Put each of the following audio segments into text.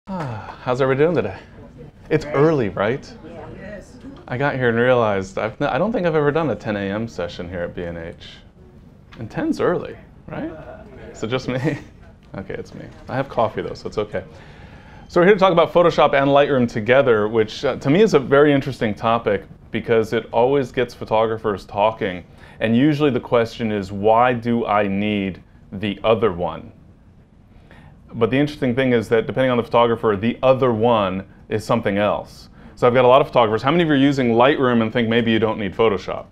How's everybody doing today? It's early, right? Yes. I got here and realized I don't think I've ever done a 10 a.m. session here at B&H. And 10's early, right? Is it just me? Okay, it's me. I have coffee though, so it's okay. So we're here to talk about Photoshop and Lightroom together, which to me is a very interesting topic because it always gets photographers talking. And usually the question is, why do I need the other one? But the interesting thing is that depending on the photographer, the other one is something else. So I've got a lot of photographers. How many of you are using Lightroom and think maybe you don't need Photoshop?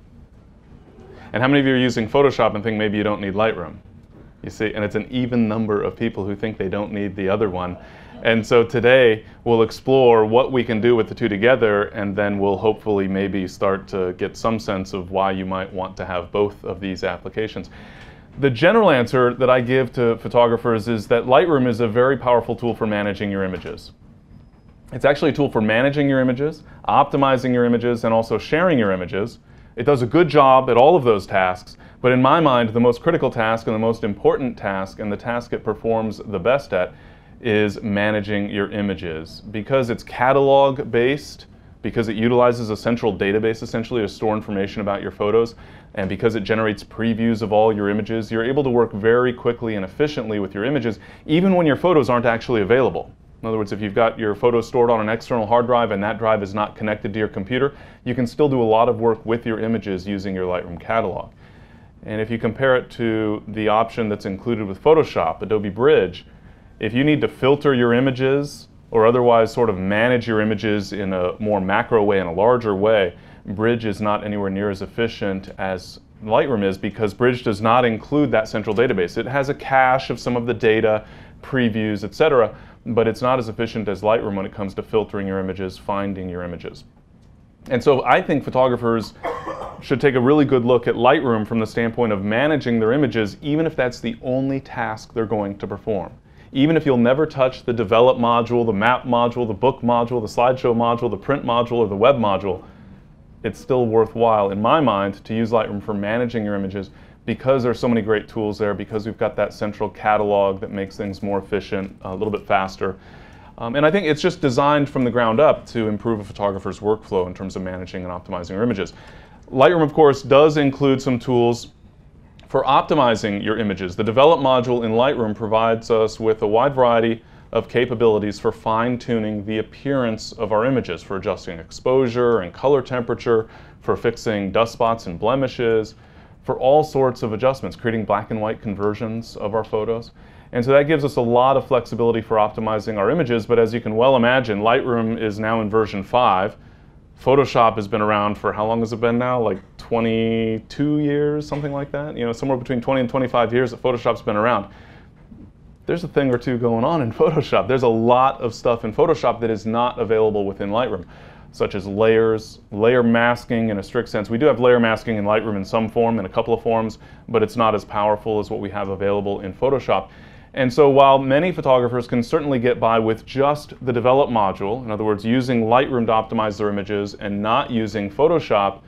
And how many of you are using Photoshop and think maybe you don't need Lightroom? You see, and it's an even number of people who think they don't need the other one. And so today we'll explore what we can do with the two together, and then we'll hopefully maybe start to get some sense of why you might want to have both of these applications. The general answer that I give to photographers is that Lightroom is a very powerful tool for managing your images. It's actually a tool for managing your images, optimizing your images, and also sharing your images. It does a good job at all of those tasks, but in my mind, the most critical task and the most important task, and the task it performs the best at, is managing your images. Because it's catalog based, because it utilizes a central database essentially to store information about your photos, and because it generates previews of all your images, you're able to work very quickly and efficiently with your images, even when your photos aren't actually available. In other words, if you've got your photos stored on an external hard drive and that drive is not connected to your computer, you can still do a lot of work with your images using your Lightroom catalog. And if you compare it to the option that's included with Photoshop, Adobe Bridge, if you need to filter your images or otherwise sort of manage your images in a more macro way, in a larger way, Bridge is not anywhere near as efficient as Lightroom is, because Bridge does not include that central database. It has a cache of some of the data, previews, etc., but it's not as efficient as Lightroom when it comes to filtering your images, finding your images. And so I think photographers should take a really good look at Lightroom from the standpoint of managing their images, even if that's the only task they're going to perform. Even if you'll never touch the develop module, the map module, the book module, the slideshow module, the print module, or the web module, it's still worthwhile, in my mind, to use Lightroom for managing your images, because there's so many great tools there, because we've got that central catalog that makes things more efficient, a little bit faster. And I think it's just designed from the ground up to improve a photographer's workflow in terms of managing and optimizing your images. Lightroom, of course, does include some tools for optimizing your images. The Develop module in Lightroom provides us with a wide variety of capabilities for fine-tuning the appearance of our images, for adjusting exposure and color temperature, for fixing dust spots and blemishes, for all sorts of adjustments, creating black and white conversions of our photos. And so that gives us a lot of flexibility for optimizing our images, but as you can well imagine, Lightroom is now in version 5. Photoshop has been around for, how long has it been now? Like 22 years, something like that? You know, somewhere between 20 and 25 years that Photoshop's been around. There's a thing or two going on in Photoshop. There's a lot of stuff in Photoshop that is not available within Lightroom, such as layers, layer masking in a strict sense. We do have layer masking in Lightroom in some form, in a couple of forms, but it's not as powerful as what we have available in Photoshop. And so while many photographers can certainly get by with just the Develop module, in other words, using Lightroom to optimize their images and not using Photoshop,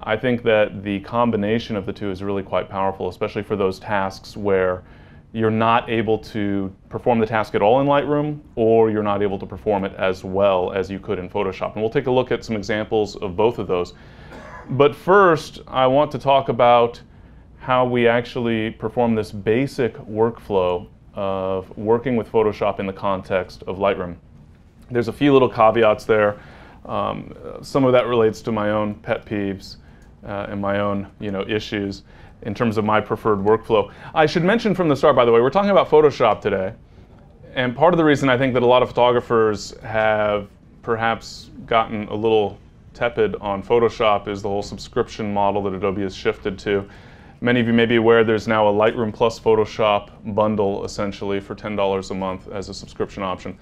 I think that the combination of the two is really quite powerful, especially for those tasks where you're not able to perform the task at all in Lightroom, or you're not able to perform it as well as you could in Photoshop. And we'll take a look at some examples of both of those. But first, I want to talk about how we actually perform this basic workflow of working with Photoshop in the context of Lightroom. There's a few little caveats there. Some of that relates to my own pet peeves and my own issues in terms of my preferred workflow. I should mention from the start, by the way, we're talking about Photoshop today. And part of the reason I think that a lot of photographers have perhaps gotten a little tepid on Photoshop is the whole subscription model that Adobe has shifted to. Many of you may be aware there's now a Lightroom plus Photoshop bundle, essentially, for $10 a month as a subscription option.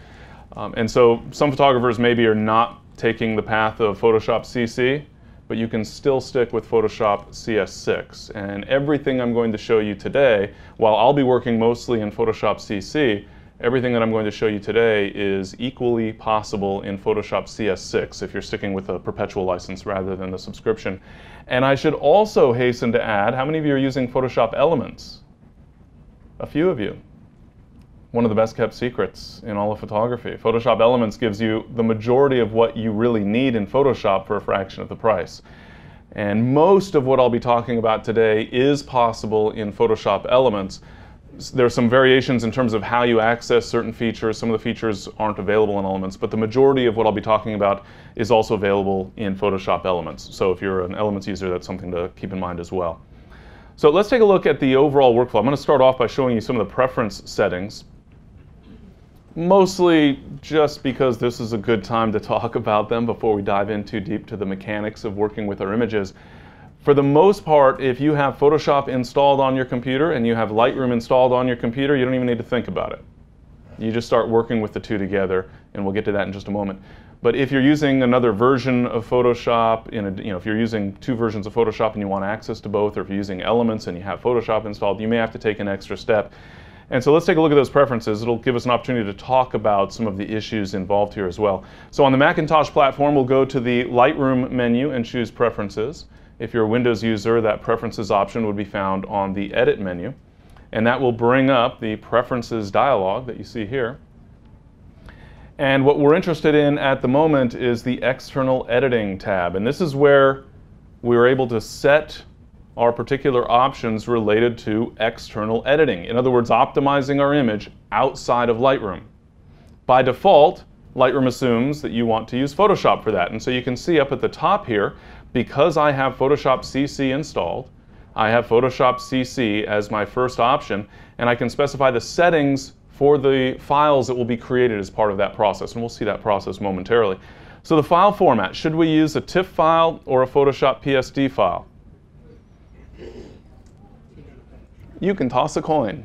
And so some photographers maybe are not taking the path of Photoshop CC, but you can still stick with Photoshop CS6. And everything I'm going to show you today, while I'll be working mostly in Photoshop CC, everything that I'm going to show you today is equally possible in Photoshop CS6 if you're sticking with a perpetual license rather than the subscription. And I should also hasten to add, how many of you are using Photoshop Elements? A few of you. one of the best kept secrets in all of photography. Photoshop Elements gives you the majority of what you really need in Photoshop for a fraction of the price. And most of what I'll be talking about today is possible in Photoshop Elements. There are some variations in terms of how you access certain features. Some of the features aren't available in Elements, but the majority of what I'll be talking about is also available in Photoshop Elements. So if you're an Elements user, that's something to keep in mind as well. So let's take a look at the overall workflow. I'm going to start off by showing you some of the preference settings, mostly just because this is a good time to talk about them before we dive in too deep to the mechanics of working with our images. For the most part, if you have Photoshop installed on your computer and you have Lightroom installed on your computer, you don't even need to think about it. You just start working with the two together, and we'll get to that in just a moment. But if you're using another version of Photoshop, if you're using two versions of Photoshop and you want access to both, or if you're using Elements and you have Photoshop installed, you may have to take an extra step. And so let's take a look at those preferences. It'll give us an opportunity to talk about some of the issues involved here as well. So on the Macintosh platform, we'll go to the Lightroom menu and choose Preferences. If you're a Windows user, that Preferences option would be found on the Edit menu. And that will bring up the Preferences dialog that you see here. And what we're interested in at the moment is the External Editing tab. And this is where we're able to set our particular options related to external editing. In other words, optimizing our image outside of Lightroom. By default, Lightroom assumes that you want to use Photoshop for that. And so you can see up at the top here, because I have Photoshop CC installed, I have Photoshop CC as my first option, and I can specify the settings for the files that will be created as part of that process. And we'll see that process momentarily. So the file format, should we use a TIFF file or a Photoshop PSD file? You can toss a coin.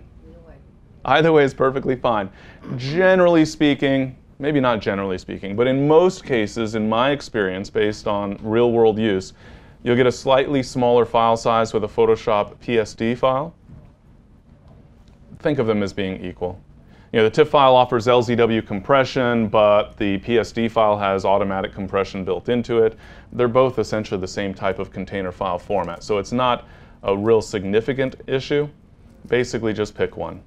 Either way is perfectly fine. Generally speaking, maybe not generally speaking, but in most cases, in my experience, based on real-world use, you'll get a slightly smaller file size with a Photoshop PSD file. Think of them as being equal. The TIFF file offers LZW compression, but the PSD file has automatic compression built into it. They're both essentially the same type of container file format, so it's not a real significant issue. Basically, just pick one.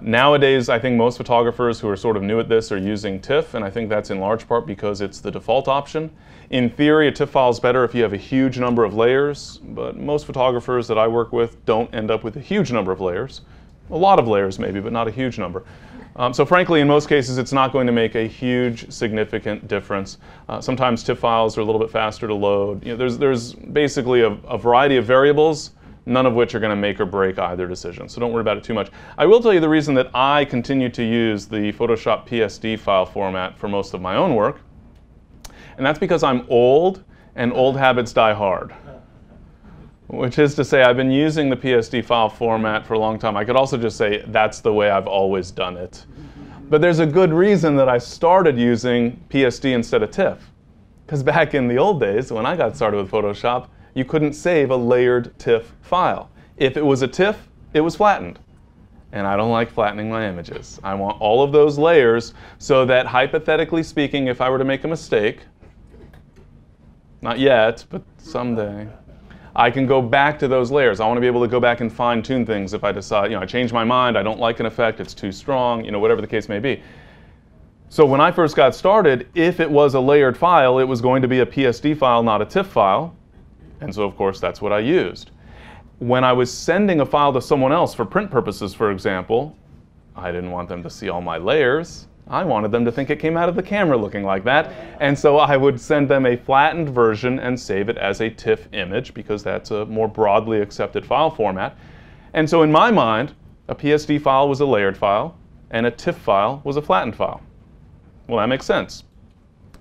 Nowadays, I think most photographers who are sort of new at this are using TIFF, and I think that's in large part because it's the default option. In theory, a TIFF file is better if you have a huge number of layers, but most photographers that I work with don't end up with a huge number of layers. A lot of layers maybe, but not a huge number. So frankly, in most cases, it's not going to make a huge, significant difference. Sometimes TIFF files are a little bit faster to load. There's basically a variety of variables, none of which are going to make or break either decision. So don't worry about it too much. I will tell you the reason that I continue to use the Photoshop PSD file format for most of my own work. And that's because I'm old, and old habits die hard. Which is to say, I've been using the PSD file format for a long time. I could also just say that's the way I've always done it. But there's a good reason that I started using PSD instead of TIFF. Because back in the old days, when I got started with Photoshop, you couldn't save a layered TIFF file. If it was a TIFF, it was flattened. And I don't like flattening my images. I want all of those layers so that, hypothetically speaking, if I were to make a mistake, not yet, but someday, I can go back to those layers. I want to be able to go back and fine-tune things if I decide, I change my mind, I don't like an effect, it's too strong, whatever the case may be. So when I first got started, if it was a layered file, it was going to be a PSD file, not a TIFF file. And so, of course, that's what I used. When I was sending a file to someone else for print purposes, for example, I didn't want them to see all my layers. I wanted them to think it came out of the camera looking like that. And so I would send them a flattened version and save it as a TIFF image, because that's a more broadly accepted file format. And so in my mind, a PSD file was a layered file, and a TIFF file was a flattened file. Well, that makes sense.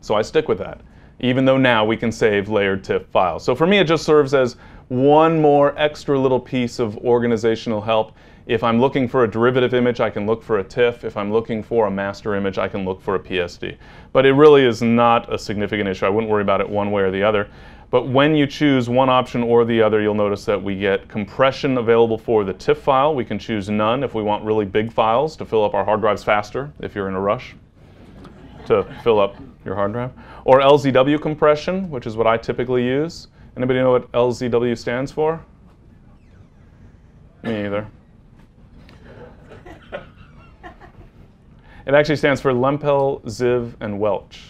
So I stick with that, even though now we can save layered TIFF files. So for me, it just serves as one more extra little piece of organizational help. If I'm looking for a derivative image, I can look for a TIFF. If I'm looking for a master image, I can look for a PSD. But it really is not a significant issue. I wouldn't worry about it one way or the other. But when you choose one option or the other, you'll notice that we get compression available for the TIFF file. We can choose none if we want really big files to fill up our hard drives faster, if you're in a rush to fill up your hard drive. Or LZW compression, which is what I typically use. Anybody know what LZW stands for? Me either. It actually stands for Lempel, Ziv, and Welch.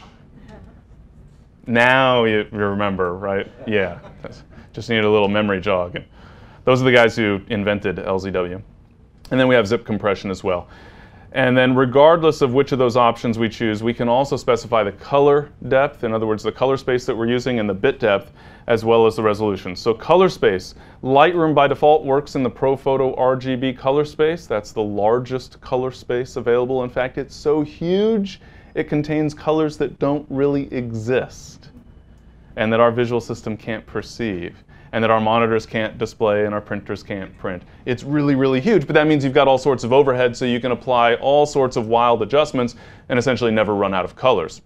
Now you remember, right? Yeah. Just need a little memory jog. And those are the guys who invented LZW. And then we have zip compression as well. And then regardless of which of those options we choose, we can also specify the color depth, in other words, the color space that we're using, and the bit depth, as well as the resolution. So color space, Lightroom by default works in the ProPhoto RGB color space. That's the largest color space available. In fact, it's so huge, it contains colors that don't really exist and that our visual system can't perceive, and that our monitors can't display and our printers can't print. It's really, really huge, but that means you've got all sorts of overhead, so you can apply all sorts of wild adjustments and essentially never run out of colors.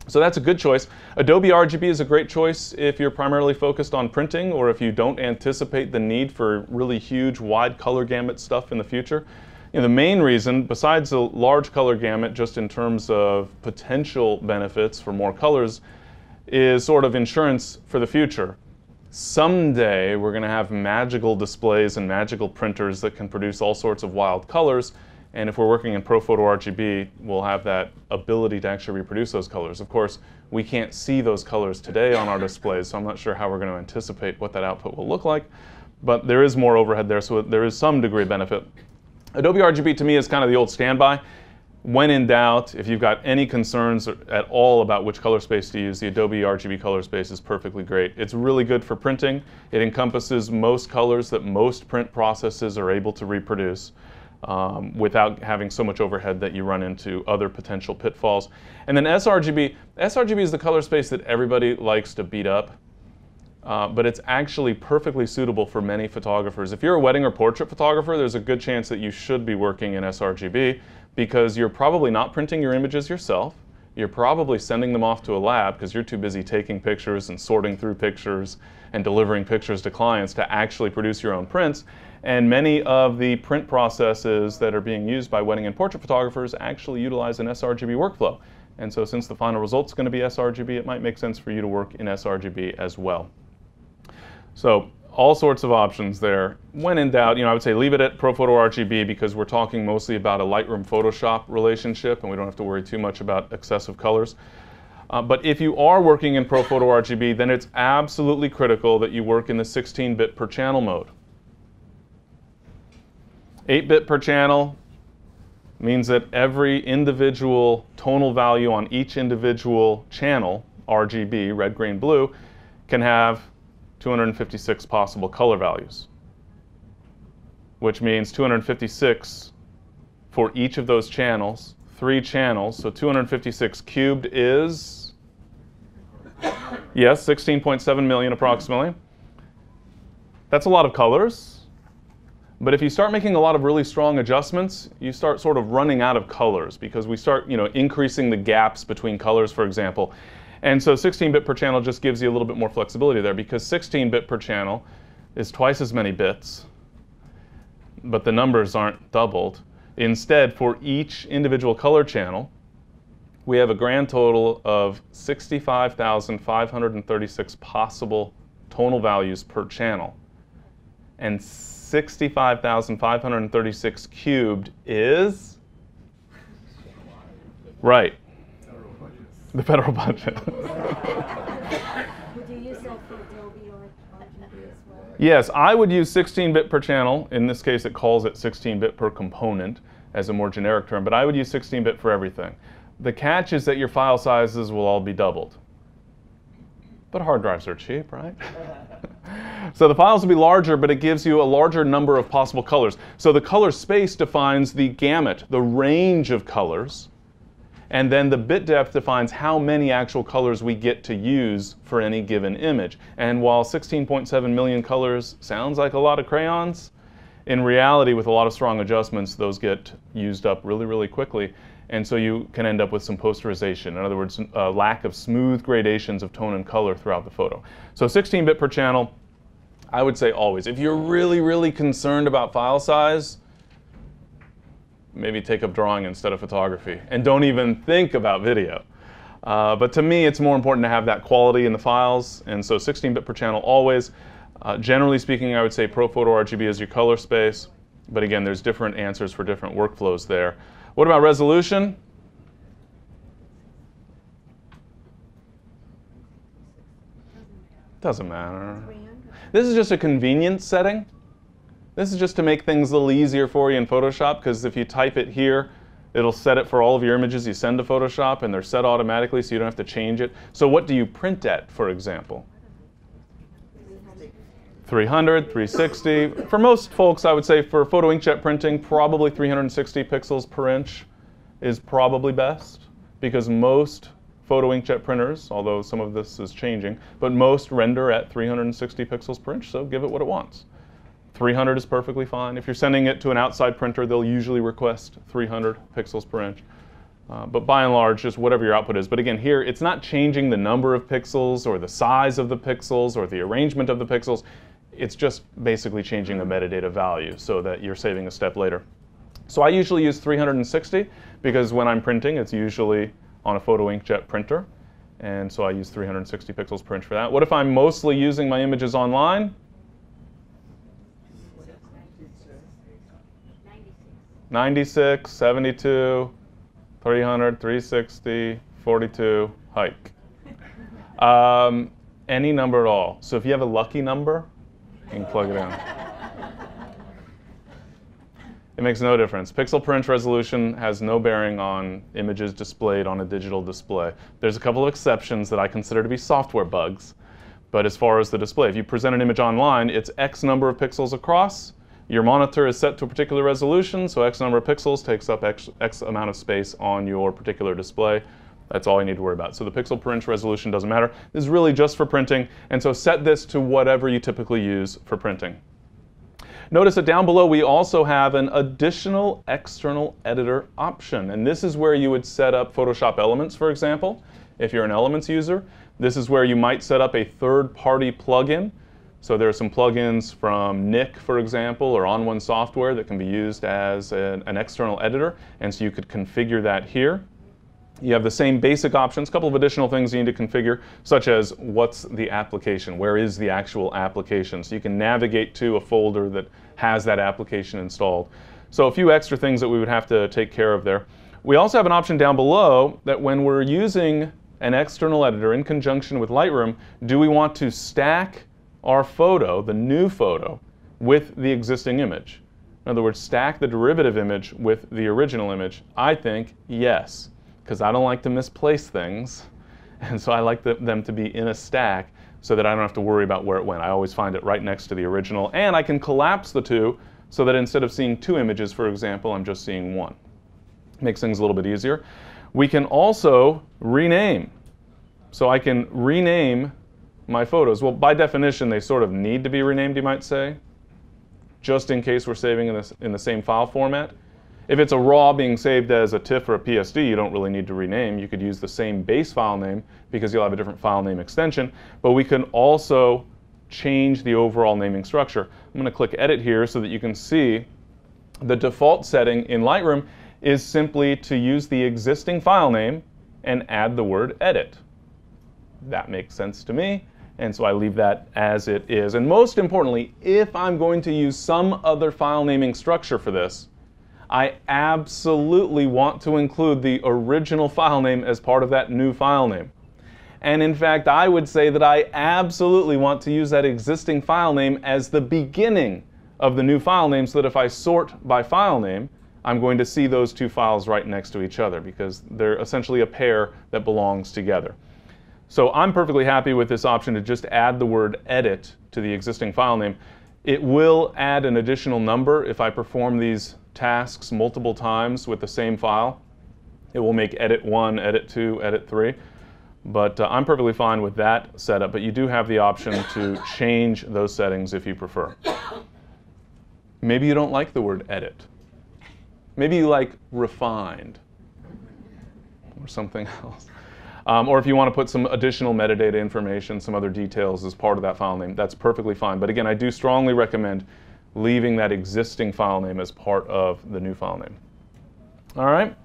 So that's a good choice. Adobe RGB is a great choice if you're primarily focused on printing, or if you don't anticipate the need for really huge, wide color gamut stuff in the future. You know, the main reason, besides the large color gamut, just in terms of potential benefits for more colors, is sort of insurance for the future. Someday we're going to have magical displays and magical printers that can produce all sorts of wild colors, and if we're working in ProPhoto RGB, we'll have that ability to actually reproduce those colors. Of course, we can't see those colors today on our displays, so I'm not sure how we're going to anticipate what that output will look like, but there is more overhead there, so there is some degree of benefit. Adobe RGB to me is kind of the old standby. When in doubt, if you've got any concerns at all about which color space to use, the Adobe RGB color space is perfectly great. It's really good for printing. It encompasses most colors that most print processes are able to reproduce without having so much overhead that you run into other potential pitfalls. And then sRGB is the color space that everybody likes to beat up, but it's actually perfectly suitable for many photographers. If you're a wedding or portrait photographer, there's a good chance that you should be working in sRGB, because you're probably not printing your images yourself. You're probably sending them off to a lab because you're too busy taking pictures and sorting through pictures and delivering pictures to clients to actually produce your own prints. And many of the print processes that are being used by wedding and portrait photographers actually utilize an sRGB workflow. And so since the final result's going to be sRGB, it might make sense for you to work in sRGB as well. So all sorts of options there. When in doubt, I would say leave it at ProPhoto RGB, because we're talking mostly about a Lightroom Photoshop relationship and we don't have to worry too much about excessive colors. But if you are working in ProPhoto RGB, then it's absolutely critical that you work in the 16-bit per channel mode. 8-bit per channel means that every individual tonal value on each individual channel, RGB, red, green, blue, can have 256 possible color values, which means 256 for each of those channels, 3 channels, so 256 cubed is, yes, 16.7 million approximately. That's a lot of colors, but if you start making a lot of really strong adjustments, you start sort of running out of colors, because we start increasing the gaps between colors, for example. And so 16-bit per channel just gives you a little bit more flexibility there, because 16-bit per channel is twice as many bits, but the numbers aren't doubled. Instead, for each individual color channel, we have a grand total of 65,536 possible tonal values per channel. And 65,536 cubed is? Right. The federal budget. Would you use that for Adobe or RGB as well? Yes, I would use 16-bit per channel. In this case, it calls it 16-bit per component as a more generic term, but I would use 16-bit for everything. The catch is that your file sizes will all be doubled. But hard drives are cheap, right? So the files will be larger, but it gives you a larger number of possible colors. So the color space defines the gamut, the range of colors. And then the bit depth defines how many actual colors we get to use for any given image. And while 16.7 million colors sounds like a lot of crayons, in reality, with a lot of strong adjustments, those get used up really, really quickly. And so you can end up with some posterization. In other words, a lack of smooth gradations of tone and color throughout the photo. So 16-bit per channel, I would say always. If you're really, really concerned about file size, maybe take up drawing instead of photography, and don't even think about video. But to me, it's more important to have that quality in the files, and so 16-bit per channel always. Generally speaking, I would say ProPhoto RGB is your color space. But again, there's different answers for different workflows there. What about resolution? Doesn't matter. This is just a convenience setting. This is just to make things a little easier for you in Photoshop, because if you type it here, it'll set it for all of your images you send to Photoshop, and they're set automatically, so you don't have to change it. So what do you print at, for example? 300, 360. For most folks, I would say for photo inkjet printing, probably 360 pixels per inch is probably best, because most photo inkjet printers, although some of this is changing, but most render at 360 pixels per inch, so give it what it wants. 300 is perfectly fine. If you're sending it to an outside printer, they'll usually request 300 pixels per inch. But by and large, just whatever your output is. But again, here, it's not changing the number of pixels or the size of the pixels or the arrangement of the pixels. It's just basically changing a metadata value so that you're saving a step later. So I usually use 360 because when I'm printing, it's usually on a photo inkjet printer. And so I use 360 pixels per inch for that. What if I'm mostly using my images online? 96, 72, 300, 360, 42, hike. Any number at all. So if you have a lucky number, you can plug it in. It makes no difference. Pixel per inch resolution has no bearing on images displayed on a digital display. There's a couple of exceptions that I consider to be software bugs. But as far as the display, if you present an image online, it's X number of pixels across. Your monitor is set to a particular resolution, so X number of pixels takes up X amount of space on your particular display. That's all you need to worry about. So the pixel per inch resolution doesn't matter. This is really just for printing, and so set this to whatever you typically use for printing. Notice that down below we also have an additional external editor option, and this is where you would set up Photoshop Elements, for example. If you're an Elements user, this is where you might set up a third-party plugin. So there are some plugins from Nik, for example, or On1 software that can be used as an external editor, and so you could configure that here. You have the same basic options, a couple of additional things you need to configure, such as what's the application, where is the actual application, so you can navigate to a folder that has that application installed. So a few extra things that we would have to take care of there. We also have an option down below that when we're using an external editor in conjunction with Lightroom, do we want to stack our photo, the new photo, with the existing image? In other words, stack the derivative image with the original image. I think yes, because I don't like to misplace things, and so I like them to be in a stack so that I don't have to worry about where it went. I always find it right next to the original, and I can collapse the two so that instead of seeing two images, for example, I'm just seeing one. Makes things a little bit easier. We can also rename. So I can rename my photos. Well, by definition, they sort of need to be renamed, you might say, just in case we're saving in the same file format. If it's a RAW being saved as a TIFF or a PSD, you don't really need to rename. You could use the same base file name because you'll have a different file name extension. But we can also change the overall naming structure. I'm going to click Edit here so that you can see the default setting in Lightroom is simply to use the existing file name and add the word Edit. That makes sense to me, and so I leave that as it is. And most importantly, if I'm going to use some other file naming structure for this, I absolutely want to include the original file name as part of that new file name. And in fact, I would say that I absolutely want to use that existing file name as the beginning of the new file name, so that if I sort by file name, I'm going to see those two files right next to each other because they're essentially a pair that belongs together. So I'm perfectly happy with this option to just add the word edit to the existing file name. It will add an additional number if I perform these tasks multiple times with the same file. It will make edit 1, edit 2, edit 3. But I'm perfectly fine with that setup, but you do have the option to change those settings if you prefer. Maybe you don't like the word edit. Maybe you like refined or something else. Or if you want to put some additional metadata information, some other details as part of that file name, that's perfectly fine. But again, I do strongly recommend leaving that existing file name as part of the new file name. All right?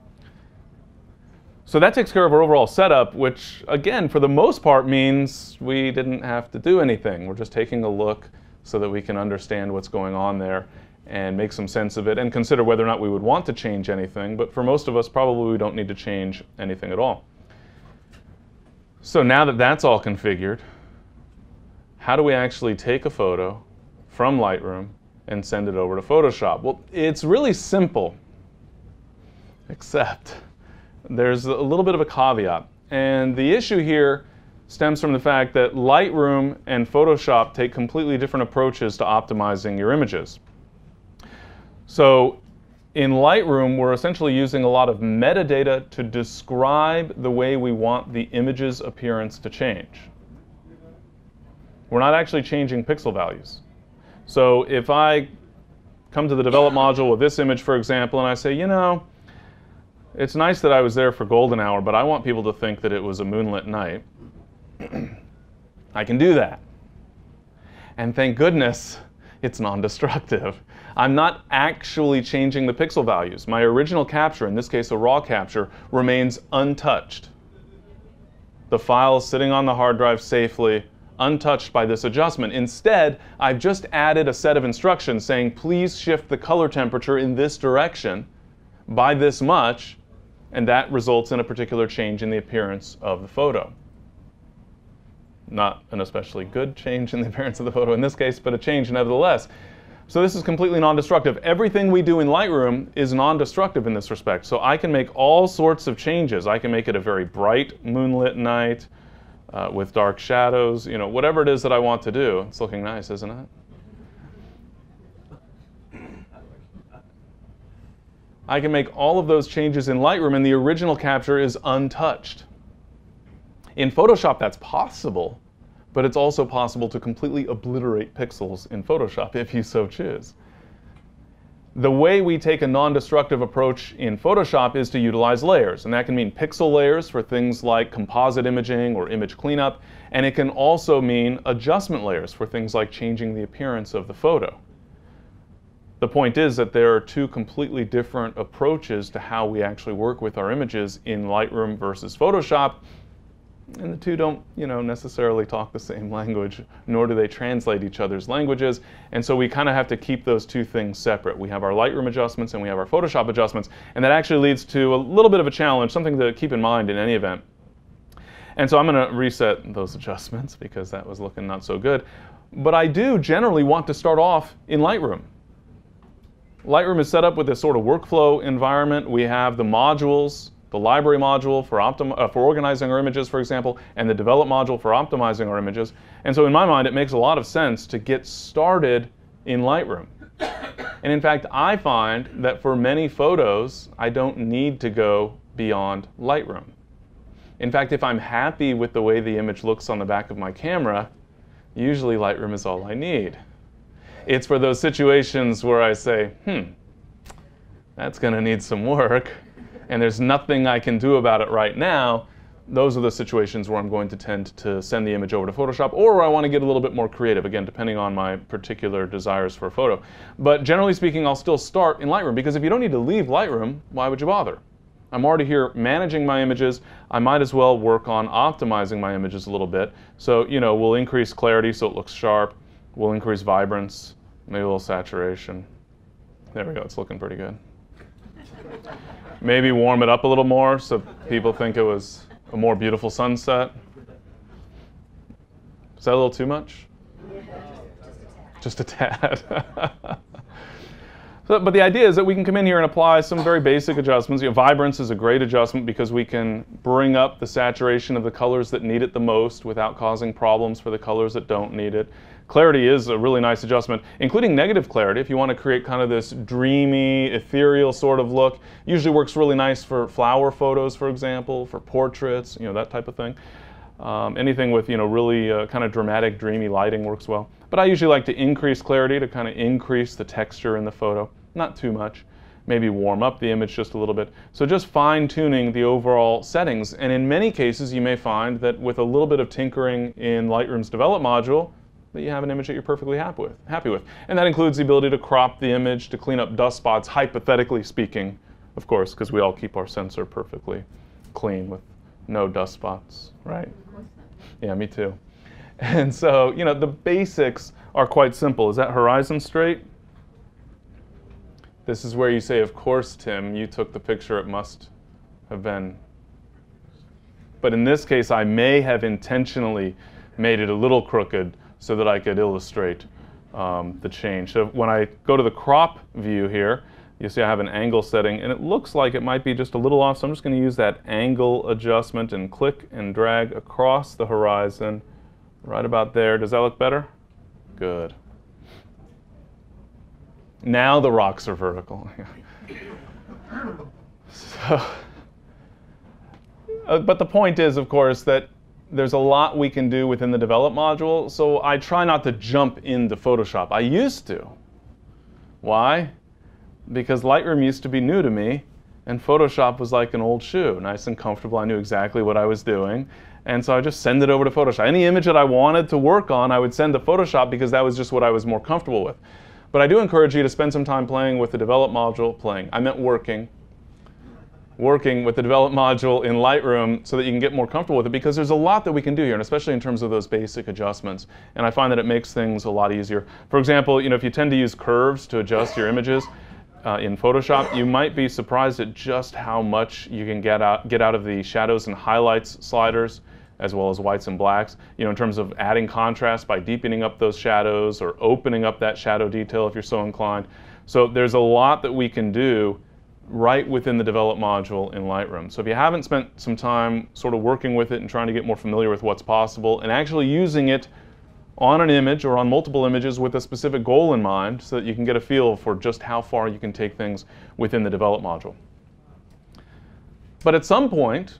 So that takes care of our overall setup, which, again, for the most part means we didn't have to do anything. We're just taking a look so that we can understand what's going on there. and make some sense of it and consider whether or not we would want to change anything. But for most of us, probably we don't need to change anything at all. So now that that's all configured, how do we actually take a photo from Lightroom and send it over to Photoshop? Well, it's really simple, except there's a little bit of a caveat. And the issue here stems from the fact that Lightroom and Photoshop take completely different approaches to optimizing your images. So in Lightroom, we're essentially using a lot of metadata to describe the way we want the image's appearance to change. We're not actually changing pixel values. So if I come to the develop module with this image, for example, and I say, you know, it's nice that I was there for golden hour, but I want people to think that it was a moonlit night. I can do that. And thank goodness it's non-destructive. I'm not actually changing the pixel values. My original capture, in this case a raw capture, remains untouched. The file is sitting on the hard drive safely, untouched by this adjustment. Instead, I've just added a set of instructions saying, please shift the color temperature in this direction by this much, and that results in a particular change in the appearance of the photo. Not an especially good change in the appearance of the photo in this case, but a change nevertheless. So this is completely non-destructive. Everything we do in Lightroom is non-destructive in this respect. So I can make all sorts of changes. I can make it a very bright moonlit night with dark shadows, you know, whatever it is that I want to do. It's looking nice, isn't it? I can make all of those changes in Lightroom, and the original capture is untouched. In Photoshop, that's possible, but it's also possible to completely obliterate pixels in Photoshop if you so choose. The way we take a non-destructive approach in Photoshop is to utilize layers, and that can mean pixel layers for things like composite imaging or image cleanup, and it can also mean adjustment layers for things like changing the appearance of the photo. The point is that there are two completely different approaches to how we actually work with our images in Lightroom versus Photoshop, and the two don't, necessarily talk the same language, nor do they translate each other's languages, and so we kind of have to keep those two things separate. We have our Lightroom adjustments and we have our Photoshop adjustments, and that actually leads to a little bit of a challenge, something to keep in mind in any event. And so I'm going to reset those adjustments because that was looking not so good. But I do generally want to start off in Lightroom. Lightroom is set up with this sort of workflow environment. We have the modules, the library module for organizing our images, for example, and the develop module for optimizing our images. And so in my mind, it makes a lot of sense to get started in Lightroom. And in fact, I find that for many photos, I don't need to go beyond Lightroom. In fact, if I'm happy with the way the image looks on the back of my camera, usually Lightroom is all I need. It's for those situations where I say, that's going to need some work, and there's nothing I can do about it right now. Those are the situations where I'm going to tend to send the image over to Photoshop, or where I want to get a little bit more creative, again, depending on my particular desires for a photo. But generally speaking, I'll still start in Lightroom, because if you don't need to leave Lightroom, why would you bother? I'm already here managing my images. I might as well work on optimizing my images a little bit. So, we'll increase clarity so it looks sharp. We'll increase vibrance, maybe a little saturation. There we go, it's looking pretty good. Maybe warm it up a little more so people think it was a more beautiful sunset. Is that a little too much? Yeah, just a tad. But the idea is that we can come in here and apply some very basic adjustments. Vibrance is a great adjustment because we can bring up the saturation of the colors that need it the most without causing problems for the colors that don't need it. Clarity is a really nice adjustment, including negative clarity. If you want to create kind of this dreamy, ethereal sort of look, usually works really nice for flower photos, for example, for portraits, that type of thing. Anything with really kind of dramatic, dreamy lighting works well. But I usually like to increase clarity to kind of increase the texture in the photo. Not too much. Maybe warm up the image just a little bit. So just fine-tuning the overall settings. And in many cases, you may find that with a little bit of tinkering in Lightroom's develop module, that you have an image that you're perfectly happy with. And that includes the ability to crop the image, to clean up dust spots, hypothetically speaking, of course, because we all keep our sensor perfectly clean with no dust spots, right? Yeah, me too. And so, the basics are quite simple. Is that horizon straight? This is where you say, of course, Tim, you took the picture, it must have been. But in this case, I may have intentionally made it a little crooked so that I could illustrate the change. So when I go to the crop view here, you see I have an angle setting, and it looks like it might be just a little off, so I'm just going to use that angle adjustment and click and drag across the horizon right about there. Does that look better? Good. Now the rocks are vertical. So, but the point is, of course, that there's a lot we can do within the develop module, so I try not to jump into Photoshop. I used to. Why? Because Lightroom used to be new to me, and Photoshop was like an old shoe, nice and comfortable. I knew exactly what I was doing, and so I just send it over to Photoshop. Any image that I wanted to work on, I would send to Photoshop because that was just what I was more comfortable with. But I do encourage you to spend some time playing with the develop module. I meant working with the develop module in Lightroom so that you can get more comfortable with it, because there's a lot that we can do here, and especially in terms of those basic adjustments. And I find that it makes things a lot easier. For example, if you tend to use curves to adjust your images in Photoshop, you might be surprised at just how much you can get out of the shadows and highlights sliders, as well as whites and blacks, in terms of adding contrast by deepening up those shadows or opening up that shadow detail if you're so inclined. So there's a lot that we can do right within the develop module in Lightroom. So if you haven't spent some time sort of working with it and trying to get more familiar with what's possible and actually using it on an image or on multiple images with a specific goal in mind, so that you can get a feel for just how far you can take things within the develop module. But at some point,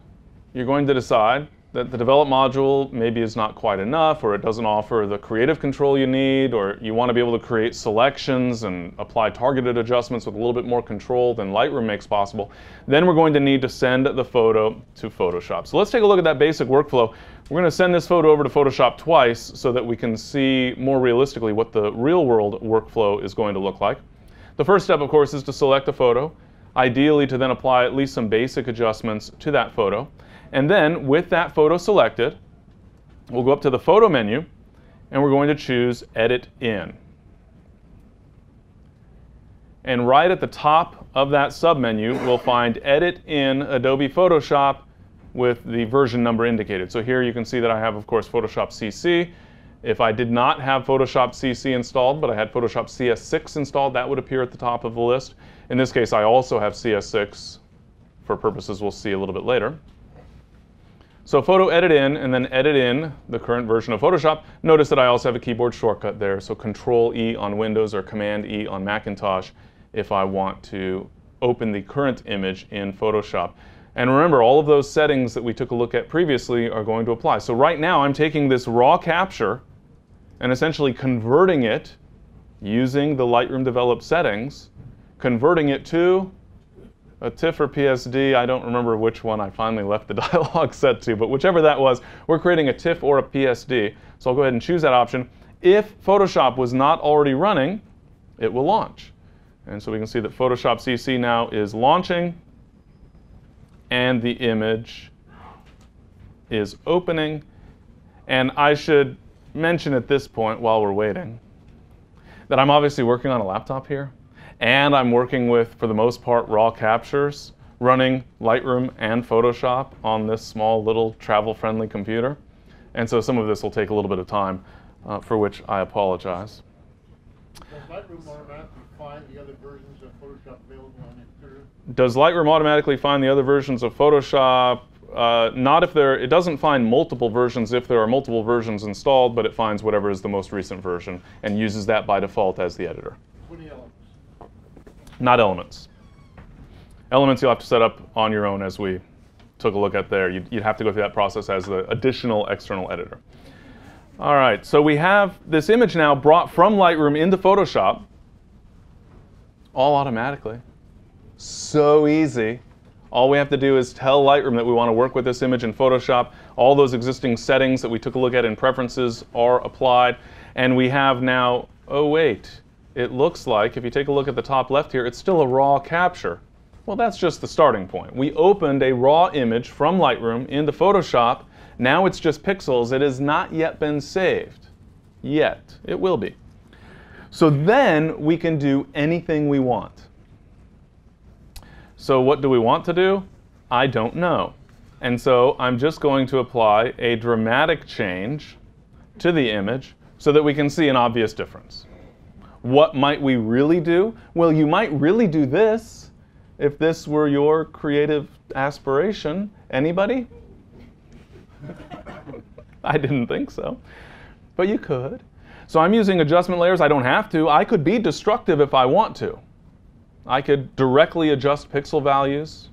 you're going to decide that the develop module maybe is not quite enough, or it doesn't offer the creative control you need, or you want to be able to create selections and apply targeted adjustments with a little bit more control than Lightroom makes possible. Then we're going to need to send the photo to Photoshop. So let's take a look at that basic workflow. We're going to send this photo over to Photoshop twice so that we can see more realistically what the real-world workflow is going to look like. The first step, of course, is to select a photo, ideally to then apply at least some basic adjustments to that photo. And then, with that photo selected, we'll go up to the Photo menu, and we're going to choose Edit In. And right at the top of that submenu, we'll find Edit in Adobe Photoshop with the version number indicated. So here you can see that I have, of course, Photoshop CC. If I did not have Photoshop CC installed, but I had Photoshop CS6 installed, that would appear at the top of the list. In this case, I also have CS6 for purposes we'll see a little bit later. So Photo Edit In, and then edit in the current version of Photoshop. Notice that I also have a keyboard shortcut there, so Control-E on Windows or Command-E on Macintosh if I want to open the current image in Photoshop. And remember, all of those settings that we took a look at previously are going to apply. So right now, I'm taking this raw capture and essentially converting it using the Lightroom developed settings, converting it to a TIFF or PSD. I don't remember which one I finally left the dialog set to, but whichever that was, we're creating a TIFF or a PSD. So I'll go ahead and choose that option. If Photoshop was not already running, it will launch. And so we can see that Photoshop CC now is launching, and the image is opening. And I should mention at this point, while we're waiting, that I'm obviously working on a laptop here. And I'm working with, for the most part, raw captures, running Lightroom and Photoshop on this small little travel-friendly computer. And so some of this will take a little bit of time, for which I apologize. Does Lightroom automatically find the other versions of Photoshop available on it too? Does Lightroom automatically find the other versions of Photoshop? Not if it doesn't find multiple versions if there are multiple versions installed, but it finds whatever is the most recent version and uses that by default as the editor. What are the elements? Not elements. Elements you'll have to set up on your own, as we took a look at there. You'd have to go through that process as the additional external editor. All right, so we have this image now brought from Lightroom into Photoshop, all automatically. So easy. All we have to do is tell Lightroom that we want to work with this image in Photoshop. All those existing settings that we took a look at in preferences are applied. And we have now, oh wait, it looks like, if you take a look at the top left here, it's still a raw capture. Well, that's just the starting point. We opened a raw image from Lightroom into Photoshop. Now it's just pixels. It has not yet been saved. Yet. It will be. So then we can do anything we want. So what do we want to do? I don't know. And so I'm just going to apply a dramatic change to the image so that we can see an obvious difference. What might we really do? Well, you might really do this if this were your creative aspiration. Anybody? I didn't think so. But you could. So I'm using adjustment layers. I don't have to. I could be destructive if I want to. I could directly adjust pixel values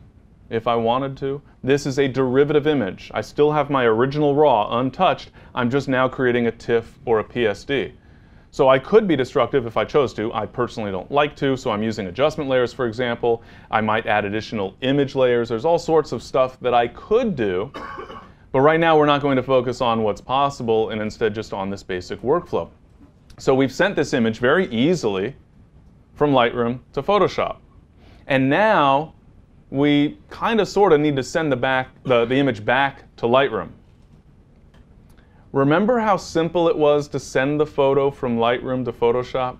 if I wanted to. This is a derivative image. I still have my original raw untouched. I'm just now creating a TIFF or a PSD. So I could be destructive if I chose to. I personally don't like to, so I'm using adjustment layers, for example. I might add additional image layers. There's all sorts of stuff that I could do. But right now we're not going to focus on what's possible and instead just on this basic workflow. So we've sent this image very easily from Lightroom to Photoshop. And now we kind of sort of need to send the image back to Lightroom. Remember how simple it was to send the photo from Lightroom to Photoshop?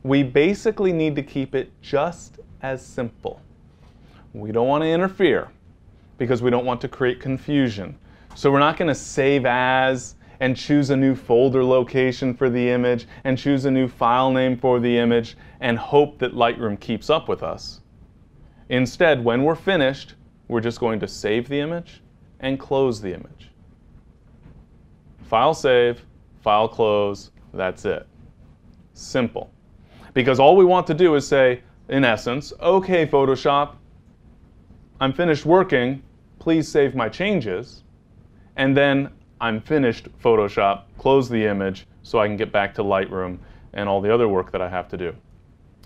We basically need to keep it just as simple. We don't want to interfere because we don't want to create confusion. So we're not going to save as and choose a new folder location for the image and choose a new file name for the image and hope that Lightroom keeps up with us. Instead, when we're finished, we're just going to save the image and close the image. File save, file close, that's it. Simple. Because all we want to do is say, in essence, okay, Photoshop, I'm finished working, please save my changes. And then I'm finished Photoshop, close the image so I can get back to Lightroom and all the other work that I have to do.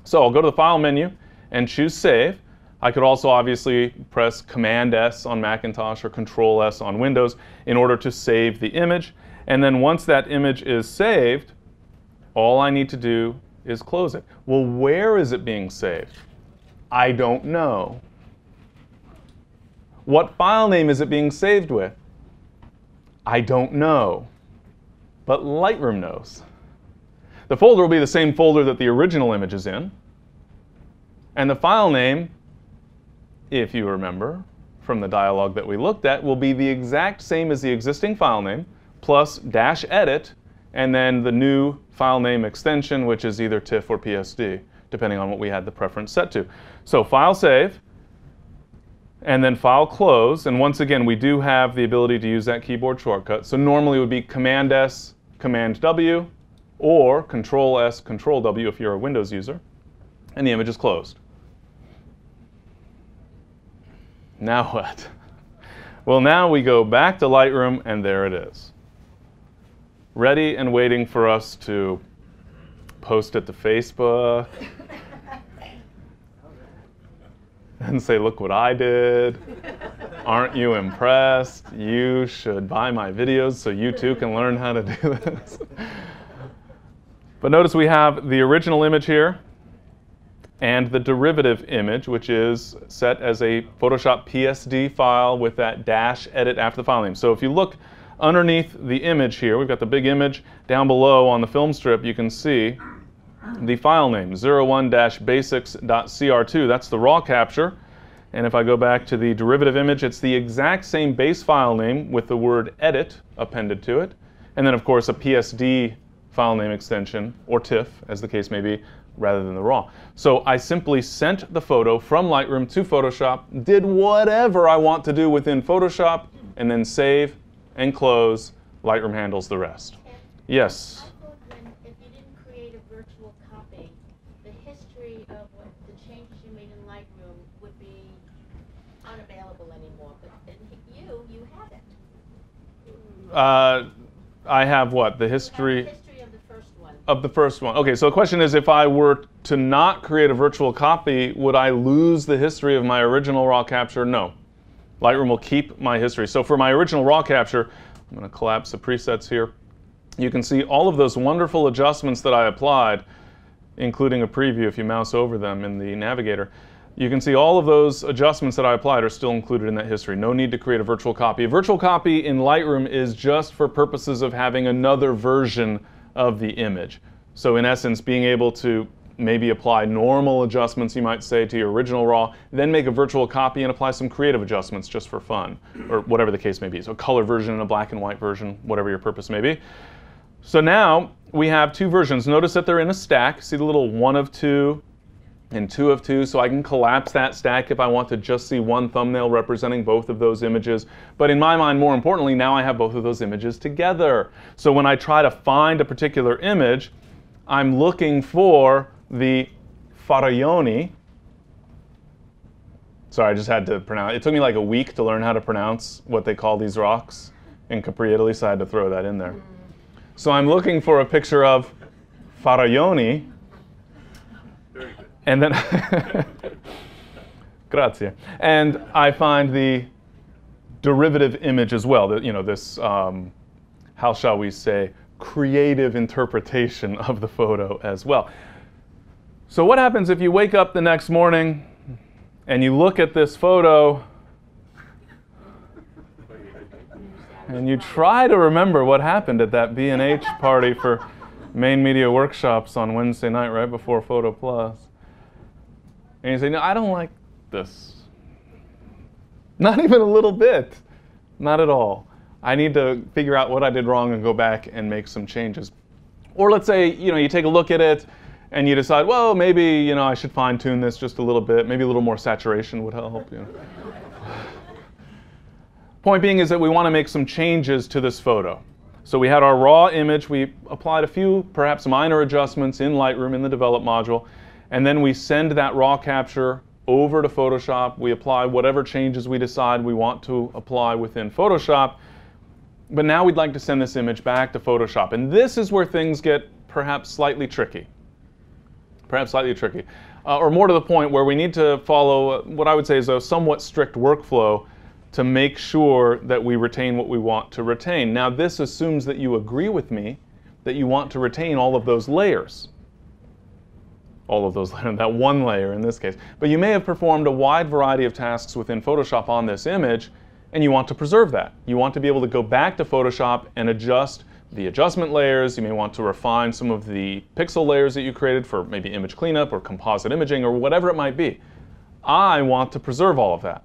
So I'll go to the File menu and choose Save. I could also obviously press Command-S on Macintosh or Control-S on Windows in order to save the image. And then once that image is saved, all I need to do is close it. Well, where is it being saved? I don't know. What file name is it being saved with? I don't know. But Lightroom knows. The folder will be the same folder that the original image is in. And the file name, if you remember from the dialog that we looked at, will be the exact same as the existing file name, plus -edit, and then the new file name extension, which is either TIFF or PSD, depending on what we had the preference set to. So file save, and then file close. And once again, we do have the ability to use that keyboard shortcut. So normally it would be Command-S, Command-W, or Control-S, Control-W if you're a Windows user. And the image is closed. Now what? Well, now we go back to Lightroom, and there it is. Ready and waiting for us to post it to Facebook and say, look what I did. Aren't you impressed? You should buy my videos so you too can learn how to do this. But notice we have the original image here and the derivative image, which is set as a Photoshop PSD file with that -edit after the file name. So if you look underneath the image here, we've got the big image. Down below on the film strip, you can see the file name, 01-basics.cr2. That's the raw capture. And if I go back to the derivative image, it's the exact same base file name with the word edit appended to it. And then, of course, a PSD file name extension, or TIFF, as the case may be, rather than the raw. So I simply sent the photo from Lightroom to Photoshop, did whatever I want to do within Photoshop, and then save and close. Lightroom handles the rest. Yes? I thought if you didn't create a virtual copy, the history of what the changes you made in Lightroom would be unavailable anymore. But you have it. I have what? The history? The history of the first one. Of the first one. Okay, so the question is, if I were to not create a virtual copy, would I lose the history of my original raw capture? No. Lightroom will keep my history. So for my original raw capture, I'm going to collapse the presets here. You can see all of those wonderful adjustments that I applied, including a preview if you mouse over them in the navigator. You can see all of those adjustments that I applied are still included in that history. No need to create a virtual copy. A virtual copy in Lightroom is just for purposes of having another version of the image. So in essence, being able to maybe apply normal adjustments, you might say, to your original RAW, then make a virtual copy and apply some creative adjustments just for fun, or whatever the case may be. So a color version and a black and white version, whatever your purpose may be. So now we have two versions. Notice that they're in a stack. See the little 1 of 2 and 2 of 2, so I can collapse that stack if I want to just see one thumbnail representing both of those images. But in my mind, more importantly, now I have both of those images together. So when I try to find a particular image, I'm looking for the Faraglioni. Sorry, I just had to pronounce. It took me like a week to learn how to pronounce what they call these rocks in Capri, Italy, so I had to throw that in there. So I'm looking for a picture of Faraglioni. And then, grazie. And I find the derivative image as well. That, you know, this, how shall we say, creative interpretation of the photo as well. So what happens if you wake up the next morning and you look at this photo and you try to remember what happened at that B&H party for main media workshops on Wednesday night right before Photo Plus? And you say, no, I don't like this. Not even a little bit. Not at all. I need to figure out what I did wrong and go back and make some changes. Or let's say, you know, you take a look at it and you decide, well, maybe, you know, I should fine tune this just a little bit. Maybe a little more saturation would help. You know. Point being is that we want to make some changes to this photo. So we had our raw image. We applied a few, perhaps minor adjustments in Lightroom in the develop module. And then we send that raw capture over to Photoshop. We apply whatever changes we decide we want to apply within Photoshop. But now we'd like to send this image back to Photoshop. And this is where things get perhaps slightly tricky. Perhaps slightly tricky. Or more to the point where we need to follow what I would say is a somewhat strict workflow to make sure that we retain what we want to retain. Now this assumes that you agree with me that you want to retain all of those layers. All of those, that one layer in this case. But you may have performed a wide variety of tasks within Photoshop on this image, and you want to preserve that. You want to be able to go back to Photoshop and adjust the adjustment layers. You may want to refine some of the pixel layers that you created for maybe image cleanup or composite imaging or whatever it might be. I want to preserve all of that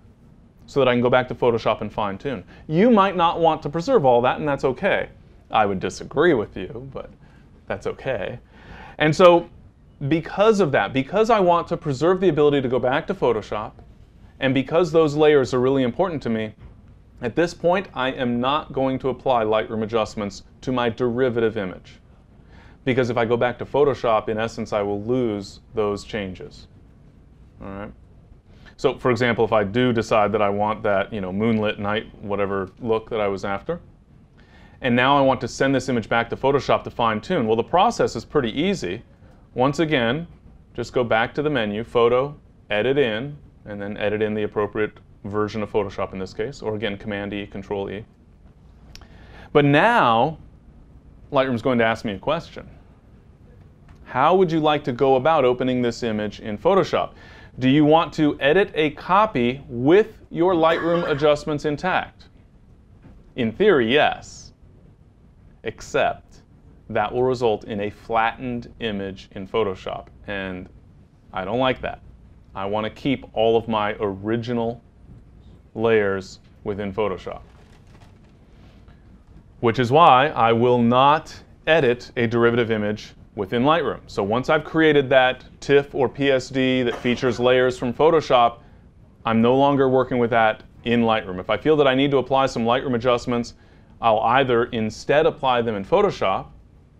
so that I can go back to Photoshop and fine tune. You might not want to preserve all that, and that's okay. I would disagree with you, but that's okay. And so, because of that, because I want to preserve the ability to go back to Photoshop, and because those layers are really important to me, at this point I am not going to apply Lightroom adjustments to my derivative image. Because if I go back to Photoshop, in essence, I will lose those changes. All right? So, for example, if I do decide that I want that, you know, moonlit night, whatever look that I was after, and now I want to send this image back to Photoshop to fine tune, well, the process is pretty easy. Once again, just go back to the menu, Photo, Edit In, and then edit in the appropriate version of Photoshop in this case, or again, Command-E, Control-E. But now, Lightroom's going to ask me a question. How would you like to go about opening this image in Photoshop? Do you want to edit a copy with your Lightroom adjustments intact? In theory, yes. Except that will result in a flattened image in Photoshop. And I don't like that. I want to keep all of my original layers within Photoshop. Which is why I will not edit a derivative image within Lightroom. So once I've created that TIFF or PSD that features layers from Photoshop, I'm no longer working with that in Lightroom. If I feel that I need to apply some Lightroom adjustments, I'll either instead apply them in Photoshop,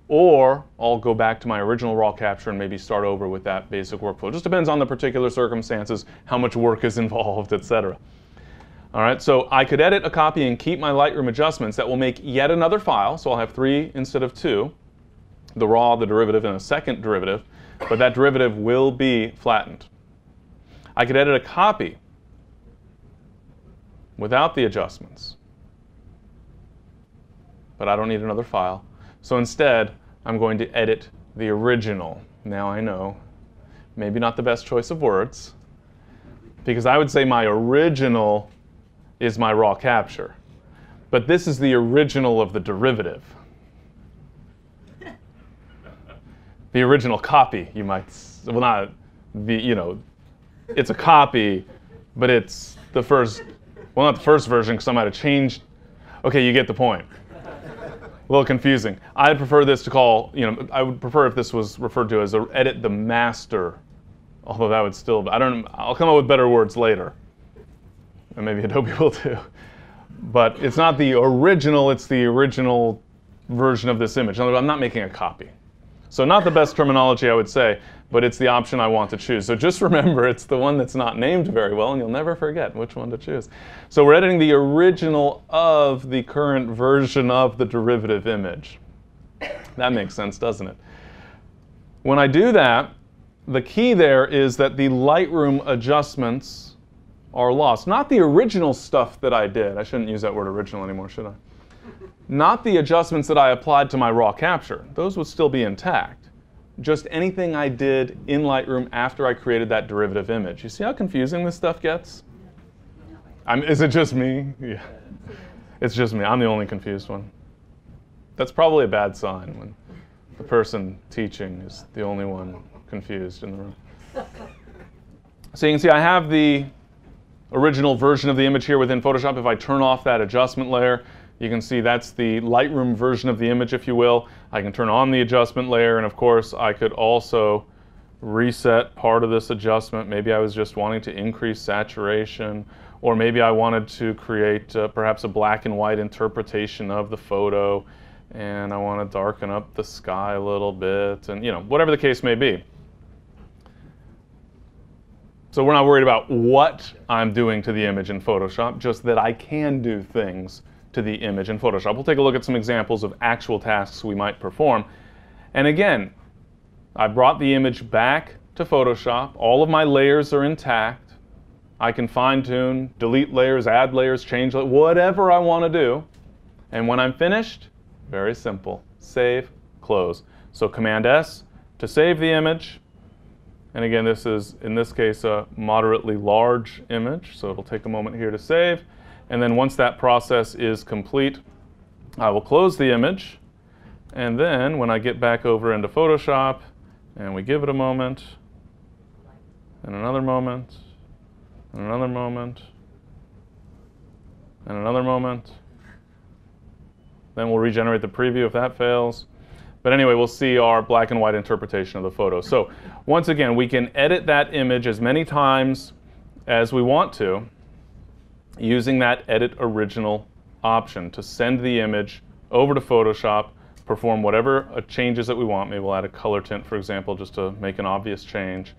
or I'll go back to my original raw capture and maybe start over with that basic workflow. It just depends on the particular circumstances, how much work is involved, etc. All right, so I could edit a copy and keep my Lightroom adjustments. That will make yet another file, so I'll have 3 instead of 2. The raw, the derivative, and a second derivative, but that derivative will be flattened. I could edit a copy without the adjustments, but I don't need another file. So instead, I'm going to edit the original. Now I know, maybe not the best choice of words, because I would say my original is my raw capture, but this is the original of the derivative. the original copy, you might, well, not the, you know, it's a copy, but it's the first, well, not the first version, because I might have changed. Okay, you get the point. A little confusing. I'd prefer this to call, you know, I would prefer if this was referred to as a edit the master, although that would still, I don't, I'll come up with better words later. And maybe Adobe will too. But it's not the original, it's the original version of this image. In other words, I'm not making a copy. So not the best terminology, I would say, but it's the option I want to choose. So just remember, it's the one that's not named very well, and you'll never forget which one to choose. So we're editing the original of the current version of the derivative image. That makes sense, doesn't it? When I do that, the key there is that the Lightroom adjustments are lost. Not the original stuff that I did. I shouldn't use that word original anymore, should I? Not the adjustments that I applied to my raw capture. Those would still be intact. Just anything I did in Lightroom after I created that derivative image. You see how confusing this stuff gets? Is it just me? Yeah. It's just me. I'm the only confused one. That's probably a bad sign when the person teaching is the only one confused in the room. So you can see I have the original version of the image here within Photoshop. If I turn off that adjustment layer, you can see that's the Lightroom version of the image, if you will. I can turn on the adjustment layer, and of course, I could also reset part of this adjustment. Maybe I was just wanting to increase saturation, or maybe I wanted to create perhaps a black and white interpretation of the photo, and I want to darken up the sky a little bit, and you know, whatever the case may be. So we're not worried about what I'm doing to the image in Photoshop, just that I can do things to the image in Photoshop. We'll take a look at some examples of actual tasks we might perform. And again, I brought the image back to Photoshop. All of my layers are intact. I can fine-tune, delete layers, add layers, change layers, whatever I want to do. And when I'm finished, very simple, save, close. So Command S to save the image. And again, this is, in this case, a moderately large image, so it'll take a moment here to save. And then once that process is complete, I will close the image. And then when I get back over into Photoshop, and we give it a moment, and another moment, and another moment, and another moment, then we'll regenerate the preview if that fails. But anyway, we'll see our black and white interpretation of the photo. So once again, we can edit that image as many times as we want to using that Edit Original option to send the image over to Photoshop, perform whatever changes that we want. Maybe we'll add a color tint, for example, just to make an obvious change.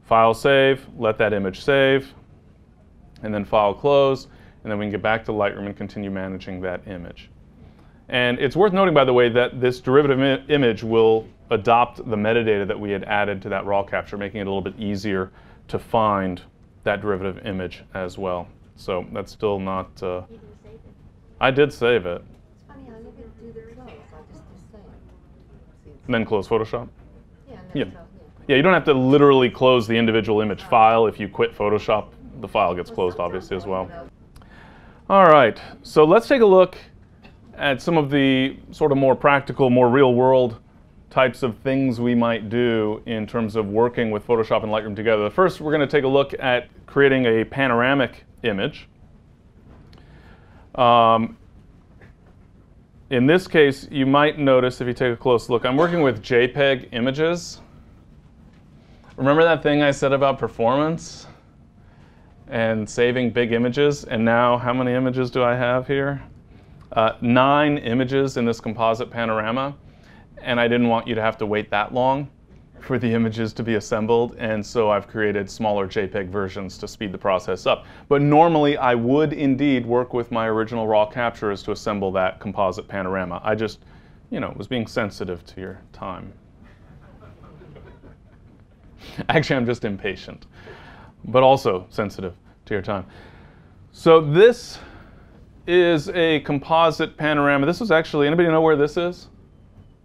File save, let that image save, and then file close, and then we can get back to Lightroom and continue managing that image. And it's worth noting, by the way, that this derivative image will adopt the metadata that we had added to that raw capture, making it a little bit easier to find that derivative image as well. So that's still not... You didn't save it. I did save it. It's funny, I never do the close, I just save. And then close Photoshop? Yeah, Yeah. yeah. Yeah, you don't have to literally close the individual image file. If you quit Photoshop, the file gets closed, obviously, as well. All right, so let's take a look at some of the sort of more practical, more real-world types of things we might do in terms of working with Photoshop and Lightroom together. First, we're going to take a look at creating a panoramic image. In this case, you might notice, if you take a close look, I'm working with JPEG images. Remember that thing I said about performance and saving big images? And now, how many images do I have here? 9 images in this composite panorama. And I didn't want you to have to wait that long for the images to be assembled, and so I've created smaller JPEG versions to speed the process up. But normally I would indeed work with my original raw captures to assemble that composite panorama. I just, you know, was being sensitive to your time. Actually, I'm just impatient, but also sensitive to your time. So this is a composite panorama. This was actually, anybody know where this is?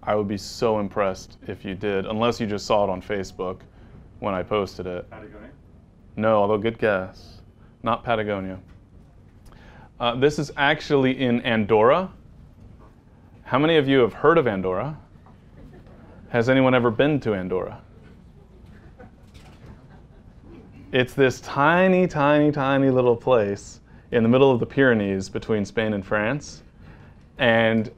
I would be so impressed if you did, unless you just saw it on Facebook when I posted it. Patagonia? No, although good guess. Not Patagonia. This is actually in Andorra. How many of you have heard of Andorra? Has anyone ever been to Andorra? It's this tiny, tiny, tiny little place in the middle of the Pyrenees between Spain and France. And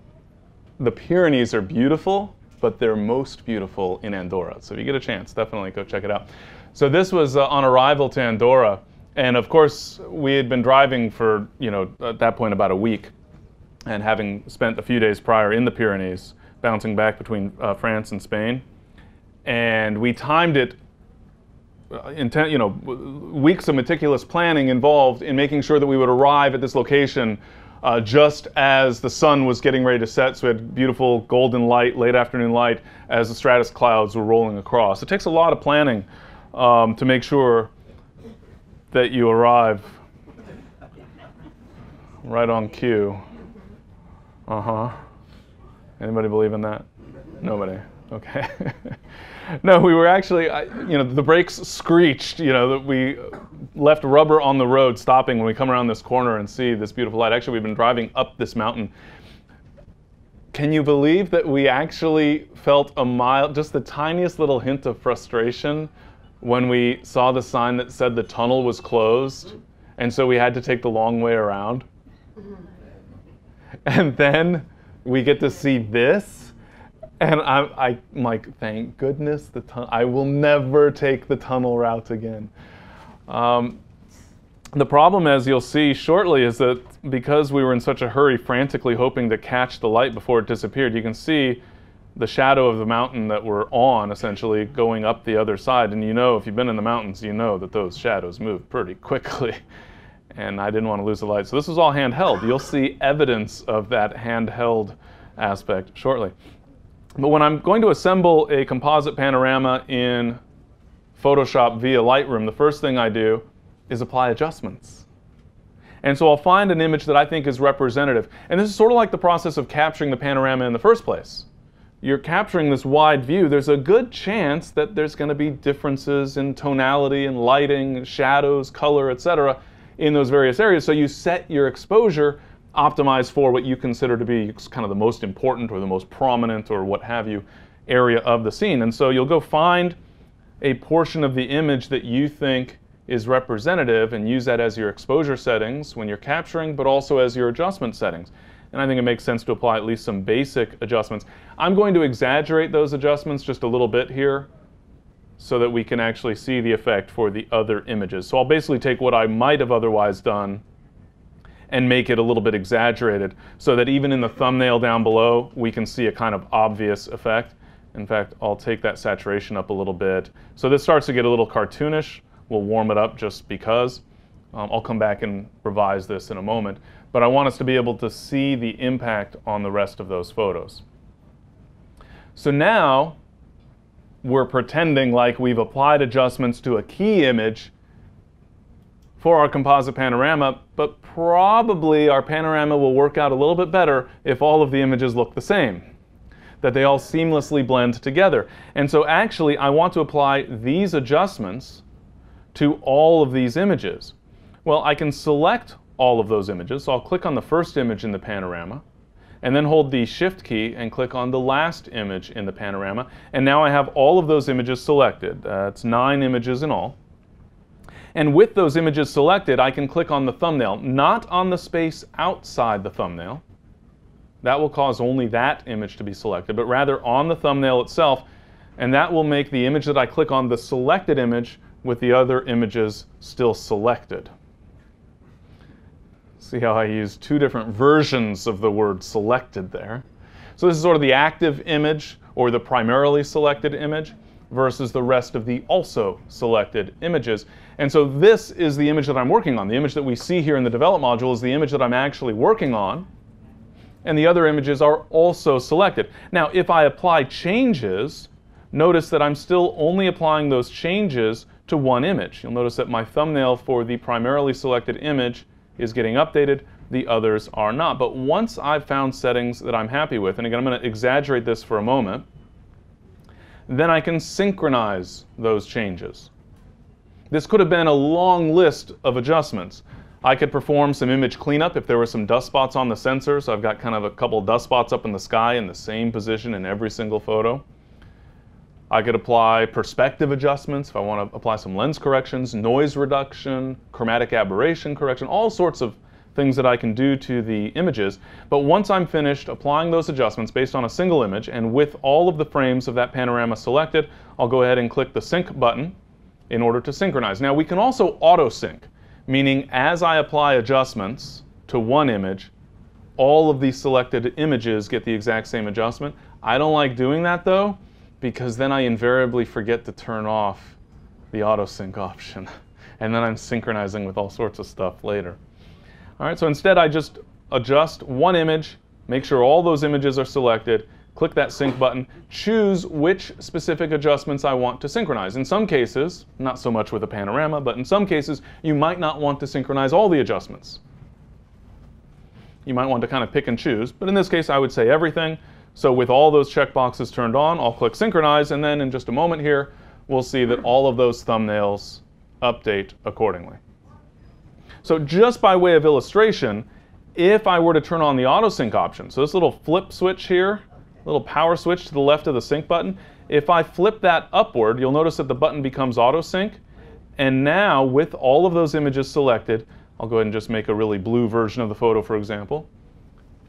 the Pyrenees are beautiful, but they're most beautiful in Andorra. So if you get a chance, definitely go check it out. So this was on arrival to Andorra. And of course, we had been driving for, at that point about a week, and having spent a few days prior in the Pyrenees, bouncing back between France and Spain. And we timed it, weeks of meticulous planning involved in making sure that we would arrive at this location just as the sun was getting ready to set. So we had beautiful golden light, late afternoon light, as the stratus clouds were rolling across. It takes a lot of planning to make sure that you arrive right on cue. Anybody believe in that? Nobody. Okay. No, we were actually, the brakes screeched, that we left rubber on the road stopping when we come around this corner and see this beautiful light. Actually, we've been driving up this mountain. Can you believe that we actually felt just the tiniest little hint of frustration when we saw the sign that said the tunnel was closed, and so we had to take the long way around? And then we get to see this, and I'm like, thank goodness the tunnel. I will never take the tunnel route again. The problem, as you'll see shortly, is that because we were in such a hurry, frantically hoping to catch the light before it disappeared, you can see the shadow of the mountain that we're on, essentially, going up the other side. And if you've been in the mountains, you know that those shadows move pretty quickly. And I didn't want to lose the light. So this was all handheld. You'll see evidence of that handheld aspect shortly. But when I'm going to assemble a composite panorama in Photoshop via Lightroom, the first thing I do is apply adjustments. And so I'll find an image that I think is representative. And this is sort of like the process of capturing the panorama in the first place. You're capturing this wide view. There's a good chance that there's going to be differences in tonality and lighting, shadows, color, etc. in those various areas. So you set your exposure, optimize for what you consider to be kind of the most important or the most prominent or what have you area of the scene. And so you'll go find a portion of the image that you think is representative and use that as your exposure settings when you're capturing, but also as your adjustment settings. And I think it makes sense to apply at least some basic adjustments. I'm going to exaggerate those adjustments just a little bit here so that we can actually see the effect for the other images. So I'll basically take what I might have otherwise done and make it a little bit exaggerated so that even in the thumbnail down below, we can see a kind of obvious effect. In fact, I'll take that saturation up a little bit. So this starts to get a little cartoonish. We'll warm it up just because. I'll come back and revise this in a moment. But I want us to be able to see the impact on the rest of those photos. So now we're pretending like we've applied adjustments to a key image for our composite panorama, but probably our panorama will work out a little bit better if all of the images look the same, that they all seamlessly blend together. And so actually I want to apply these adjustments to all of these images. Well, I can select all of those images. So I'll click on the first image in the panorama, and then hold the Shift key and click on the last image in the panorama. And now I have all of those images selected. It's 9 images in all. And with those images selected, I can click on the thumbnail, not on the space outside the thumbnail. That will cause only that image to be selected, but rather on the thumbnail itself. And that will make the image that I click on the selected image with the other images still selected. See how I use 2 different versions of the word selected there. So this is sort of the active image or the primarily selected image versus the rest of the also selected images. And so this is the image that I'm working on. The image that we see here in the develop module is the image that I'm actually working on. And the other images are also selected. Now, if I apply changes, notice that I'm still only applying those changes to one image. You'll notice that my thumbnail for the primarily selected image is getting updated, the others are not. But once I've found settings that I'm happy with, and again I'm going to exaggerate this for a moment, then I can synchronize those changes. This could have been a long list of adjustments. I could perform some image cleanup if there were some dust spots on the sensor, so I've got kind of a couple dust spots up in the sky in the same position in every single photo. I could apply perspective adjustments if I want to apply some lens corrections, noise reduction, chromatic aberration correction, all sorts of things that I can do to the images. But once I'm finished applying those adjustments based on a single image and with all of the frames of that panorama selected, I'll go ahead and click the sync button in order to synchronize. Now we can also auto sync, meaning as I apply adjustments to one image, all of these selected images get the exact same adjustment. I don't like doing that though, because then I invariably forget to turn off the auto sync option. And then I'm synchronizing with all sorts of stuff later. All right, so instead I just adjust one image, make sure all those images are selected, click that sync button, choose which specific adjustments I want to synchronize. In some cases, not so much with a panorama, but in some cases, you might not want to synchronize all the adjustments. You might want to kind of pick and choose, but in this case, I would say everything. So with all those checkboxes turned on, I'll click synchronize, and then in just a moment here, we'll see that all of those thumbnails update accordingly. So just by way of illustration, if I were to turn on the auto sync option, so this little flip switch here, little power switch to the left of the sync button, if I flip that upward, you'll notice that the button becomes auto sync. And now with all of those images selected, I'll go ahead and just make a really blue version of the photo, for example.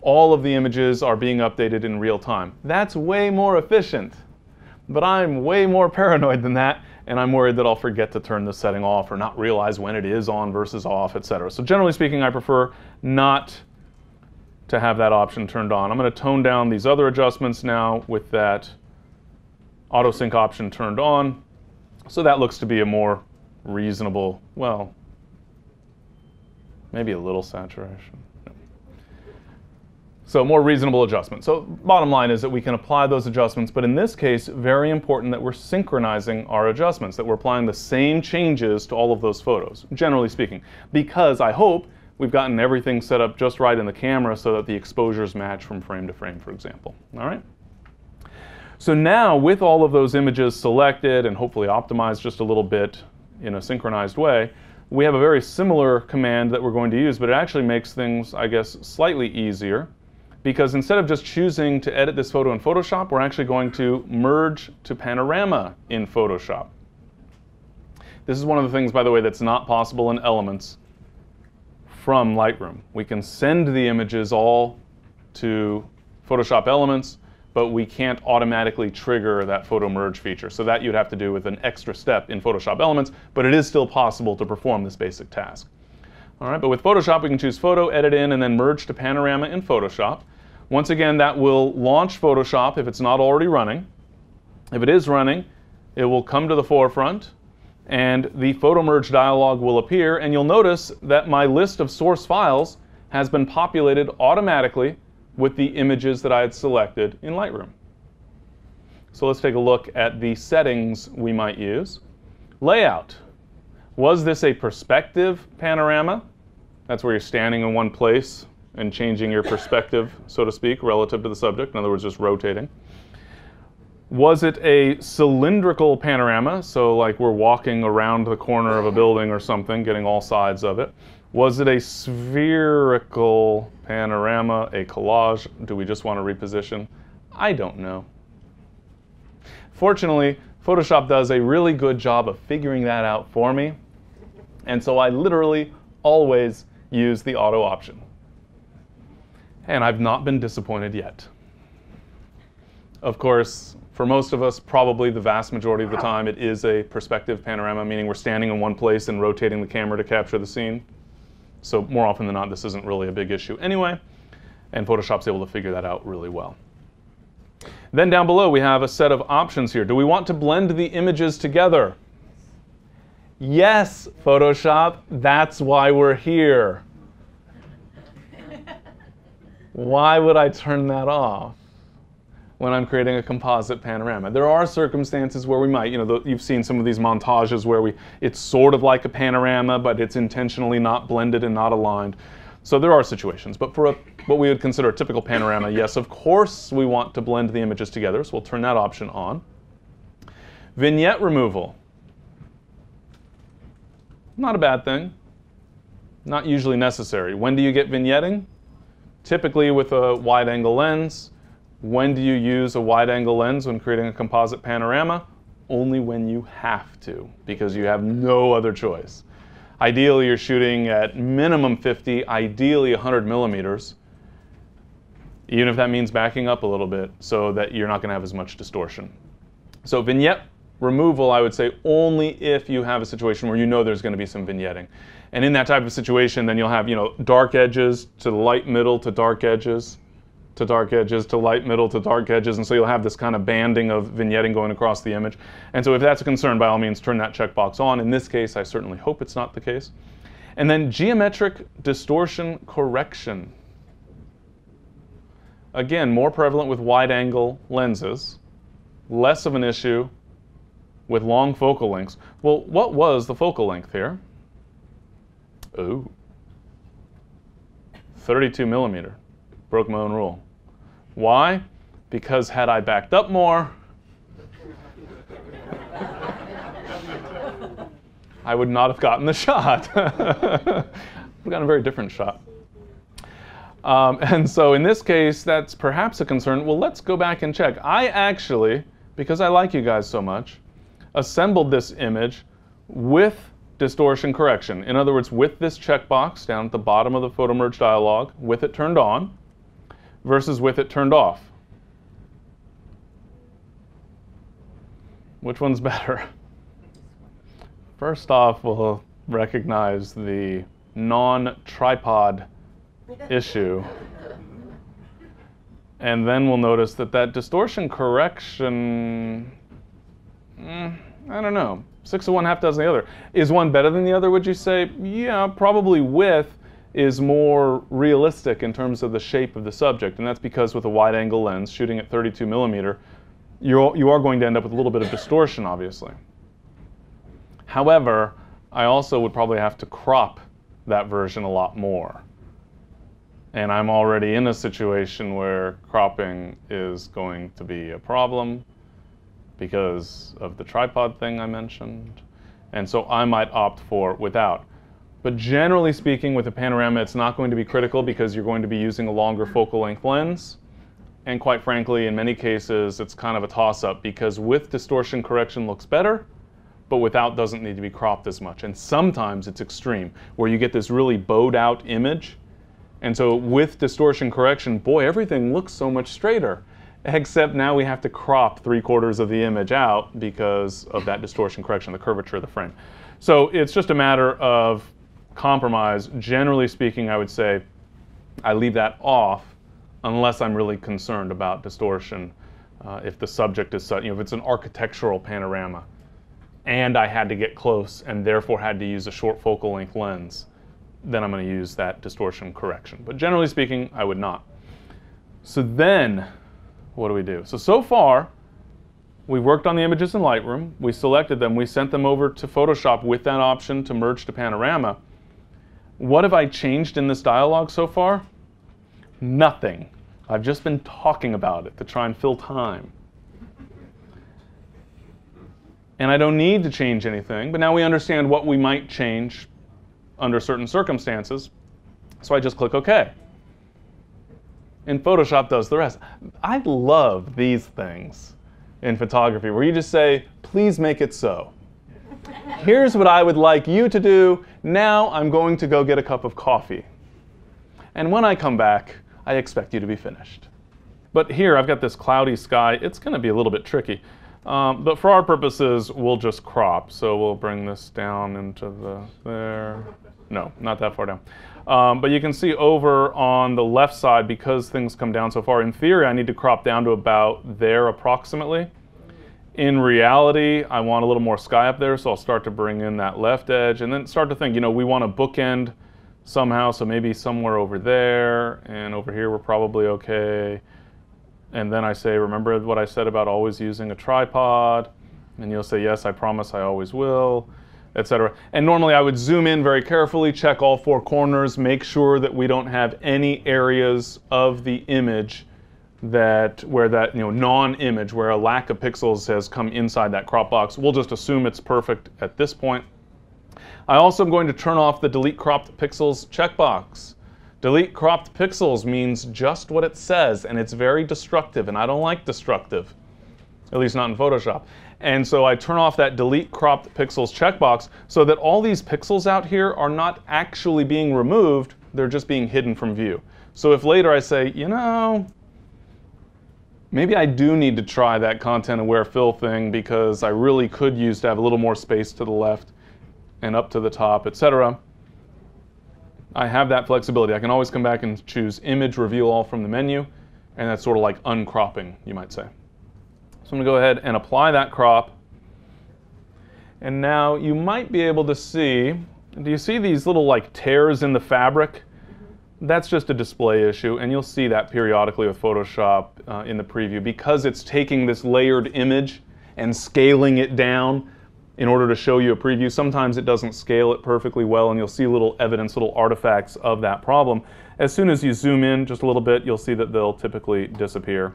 All of the images are being updated in real time. That's way more efficient, but I'm way more paranoid than that, and I'm worried that I'll forget to turn this setting off or not realize when it is on versus off, etc. So generally speaking, I prefer not to have that option turned on. I'm going to tone down these other adjustments now with that auto sync option turned on. So that looks to be a more reasonable, well, maybe a little saturation. So more reasonable adjustment. So bottom line is that we can apply those adjustments, but in this case, very important that we're synchronizing our adjustments, that we're applying the same changes to all of those photos, generally speaking, because I hope we've gotten everything set up just right in the camera so that the exposures match from frame to frame, for example. All right? So now with all of those images selected and hopefully optimized just a little bit in a synchronized way, we have a very similar command that we're going to use, but it actually makes things, I guess, slightly easier. Because instead of just choosing to edit this photo in Photoshop, we're actually going to merge to panorama in Photoshop. This is one of the things, by the way, that's not possible in Elements from Lightroom. We can send the images all to Photoshop Elements, but we can't automatically trigger that photo merge feature. So that you'd have to do with an extra step in Photoshop Elements, but it is still possible to perform this basic task. All right, but with Photoshop, we can choose Photo, Edit In, and then Merge to Panorama in Photoshop. Once again, that will launch Photoshop if it's not already running. If it is running, it will come to the forefront, and the Photo Merge dialog will appear, and you'll notice that my list of source files has been populated automatically with the images that I had selected in Lightroom. So let's take a look at the settings we might use. Layout. Was this a perspective panorama? That's where you're standing in one place and changing your perspective, so to speak, relative to the subject. In other words, just rotating. Was it a cylindrical panorama? So like we're walking around the corner of a building or something, getting all sides of it. Was it a spherical panorama, a collage? Do we just want to reposition? I don't know. Fortunately, Photoshop does a really good job of figuring that out for me. And so I literally always use the auto option. And I've not been disappointed yet. Of course, for most of us, probably the vast majority of the time, it is a perspective panorama, meaning we're standing in one place and rotating the camera to capture the scene. So more often than not, this isn't really a big issue anyway. And Photoshop's able to figure that out really well. Then down below, we have a set of options here. Do we want to blend the images together? Yes, Photoshop, that's why we're here. Why would I turn that off when I'm creating a composite panorama? There are circumstances where we might, you've seen some of these montages where it's sort of like a panorama, but it's intentionally not blended and not aligned. So there are situations, but for what we would consider a typical panorama, yes, of course we want to blend the images together, so we'll turn that option on. Vignette removal. Not a bad thing. Not usually necessary. When do you get vignetting? Typically with a wide-angle lens. When do you use a wide-angle lens when creating a composite panorama? only when you have to, because you have no other choice. Ideally, you're shooting at minimum 50, ideally 100 millimeters, even if that means backing up a little bit so that you're not going to have as much distortion. So vignette removal, I would say, only if you have a situation where you know there's going to be some vignetting. And in that type of situation, then you'll have, dark edges to light middle to dark edges to dark edges to light middle to dark edges, and so you'll have this kind of banding of vignetting going across the image. And so if that's a concern, by all means, turn that checkbox on. In this case, I certainly hope it's not the case. And then geometric distortion correction. Again, more prevalent with wide-angle lenses, less of an issue with long focal lengths. Well, what was the focal length here? Ooh, 32 millimeter. Broke my own rule. Why? Because had I backed up more, I would not have gotten the shot. We've gotten a very different shot. And so in this case, that's perhaps a concern. Well, let's go back and check. I actually, because I like you guys so much, assembled this image with distortion correction. In other words, with this checkbox down at the bottom of the photo merge dialog, with it turned on, versus with it turned off. Which one's better? First off, we'll recognize the non-tripod issue. And then we'll notice that that distortion correction, I don't know, 6 of one, half dozen of the other. Is one better than the other, would you say? Yeah, probably with is more realistic in terms of the shape of the subject, and that's because with a wide-angle lens shooting at 32 millimeter, you are going to end up with a little bit of distortion, obviously. However, I also would probably have to crop that version a lot more. And I'm already in a situation where cropping is going to be a problem because of the tripod thing I mentioned. And so I might opt for without. But generally speaking, with a panorama, it's not going to be critical because you're going to be using a longer focal length lens. And quite frankly, in many cases, it's kind of a toss-up because with distortion correction looks better, but without doesn't need to be cropped as much. And sometimes it's extreme, where you get this really bowed out image. And so with distortion correction, boy, everything looks so much straighter. Except now we have to crop 3/4 of the image out because of that distortion correction, the curvature of the frame. So it's just a matter of compromise. Generally speaking, I would say I leave that off unless I'm really concerned about distortion. If the subject is such, if it's an architectural panorama and I had to get close and therefore had to use a short focal length lens, then I'm going to use that distortion correction. But generally speaking, I would not. So then, what do we do? So far, we worked on the images in Lightroom, we selected them, we sent them over to Photoshop with that option to merge to panorama. What have I changed in this dialog so far? Nothing. I've just been talking about it to try and fill time. And I don't need to change anything, but now we understand what we might change under certain circumstances. So I just click OK. And Photoshop does the rest. I love these things in photography where you just say, please make it so. Here's what I would like you to do. Now I'm going to go get a cup of coffee. And when I come back, I expect you to be finished. But here I've got this cloudy sky. It's going to be a little bit tricky. But for our purposes, we'll just crop. So we'll bring this down into there. No, not that far down. But you can see over on the left side, because things come down so far, in theory, I need to crop down to about there approximately. In reality, I want a little more sky up there, so I'll start to bring in that left edge and then start to think, we want to bookend somehow, so maybe somewhere over there, and over here we're probably okay. And then I say, remember what I said about always using a tripod? And you'll say, yes, I promise I always will, etc. And normally I would zoom in very carefully, check all 4 corners, make sure that we don't have any areas of the image where that non-image, where a lack of pixels has come inside that crop box. We'll just assume it's perfect at this point. I also am going to turn off the delete cropped pixels checkbox. Delete cropped pixels means just what it says, and it's very destructive, and I don't like destructive, at least not in Photoshop. And so I turn off that delete cropped pixels checkbox so that all these pixels out here are not actually being removed, they're just being hidden from view. So if later I say, you know, maybe I do need to try that content-aware fill thing because I really could use to have a little more space to the left and up to the top, etc. I have that flexibility. I can always come back and choose Image Reveal All from the menu, and that's sort of like uncropping, you might say. So I'm going to go ahead and apply that crop. And now you might be able to see, do you see these little like tears in the fabric? That's just a display issue, and you'll see that periodically with Photoshop in the preview because it's taking this layered image and scaling it down in order to show you a preview. Sometimes it doesn't scale it perfectly well, and you'll see little evidence, little artifacts of that problem. As soon as you zoom in just a little bit, you'll see that they'll typically disappear.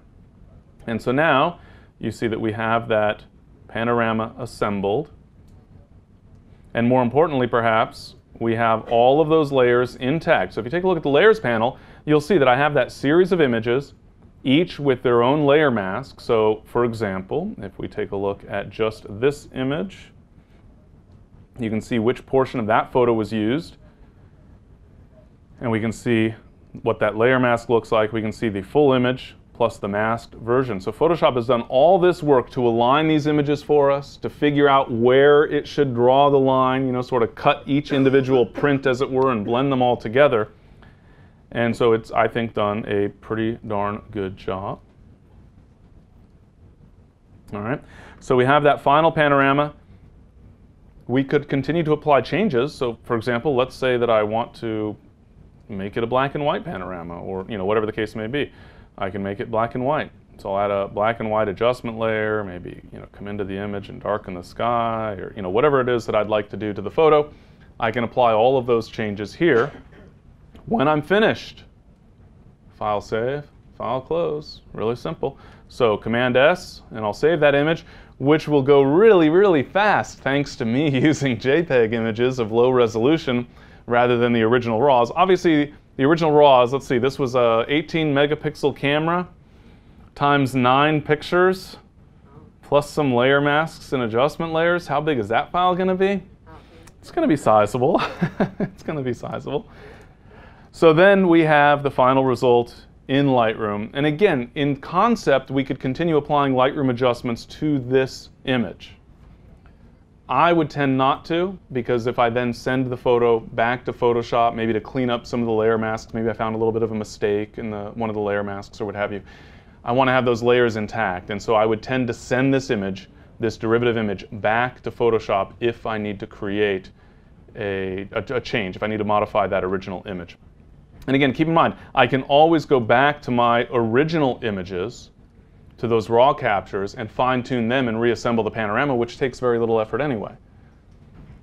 And so now you see that we have that panorama assembled. And more importantly, perhaps, we have all of those layers intact. So if you take a look at the layers panel, you'll see that I have that series of images, each with their own layer mask. So for example, if we take a look at just this image, you can see which portion of that photo was used. And we can see what that layer mask looks like. We can see the full image plus the masked version. So Photoshop has done all this work to align these images for us, to figure out where it should draw the line, you know, sort of cut each individual print, as it were, and blend them all together. And so it's, I think, done a pretty darn good job. All right, so we have that final panorama. We could continue to apply changes. So for example, let's say that I want to make it a black and white panorama, or you know, whatever the case may be. I can make it black and white. So I'll add a black and white adjustment layer, maybe, you know, come into the image and darken the sky, or you know, whatever it is that I'd like to do to the photo. I can apply all of those changes here. When I'm finished, file save, file close, really simple. So Command S, and I'll save that image, which will go really, really fast thanks to me using JPEG images of low resolution rather than the original RAWs. Obviously, the original RAWs, let's see, this was a 18 megapixel camera times 9 pictures plus some layer masks and adjustment layers. How big is that file going to be? It's going to be sizable. It's going to be sizable. So then we have the final result in Lightroom. And again, in concept, we could continue applying Lightroom adjustments to this image. I would tend not to, because if I then send the photo back to Photoshop, maybe to clean up some of the layer masks, maybe I found a little bit of a mistake in one of the layer masks or what have you, I want to have those layers intact. And so I would tend to send this image, this derivative image, back to Photoshop if I need to create a change, if I need to modify that original image. And again, keep in mind, I can always go back to my original images, to those raw captures, and fine-tune them and reassemble the panorama, which takes very little effort anyway.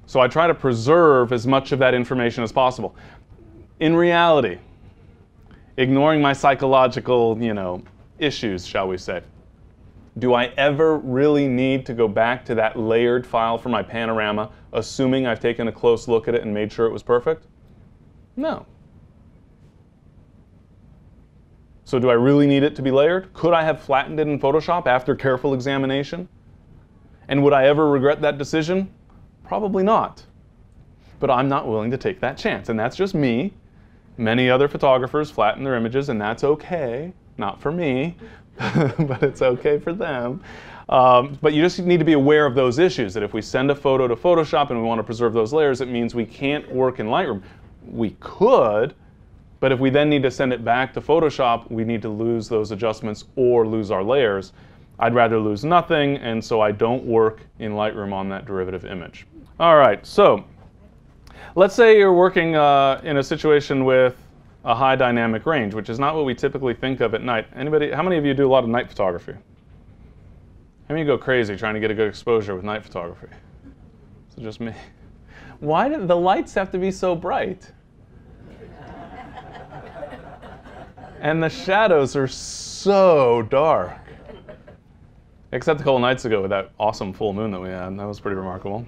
So I try to preserve as much of that information as possible. In reality, ignoring my psychological, you know, issues, shall we say, do I ever really need to go back to that layered file for my panorama, assuming I've taken a close look at it and made sure it was perfect? No. So do I really need it to be layered? Could I have flattened it in Photoshop after careful examination? And would I ever regret that decision? Probably not. But I'm not willing to take that chance, and that's just me. Many other photographers flatten their images, and that's okay. Not for me, but it's okay for them. But you just need to be aware of those issues, that if we send a photo to Photoshop and we want to preserve those layers, it means we can't work in Lightroom. We could, but if we then need to send it back to Photoshop, we need to lose those adjustments or lose our layers. I'd rather lose nothing, and so I don't work in Lightroom on that derivative image. All right, so let's say you're working in a situation with a high dynamic range, which is not what we typically think of at night. Anybody, how many of you do a lot of night photography? How many of you go crazy trying to get a good exposure with night photography? Is it just me? Why do the lights have to be so bright? And the shadows are so dark. Except a couple nights ago with that awesome full moon that we had. That was pretty remarkable.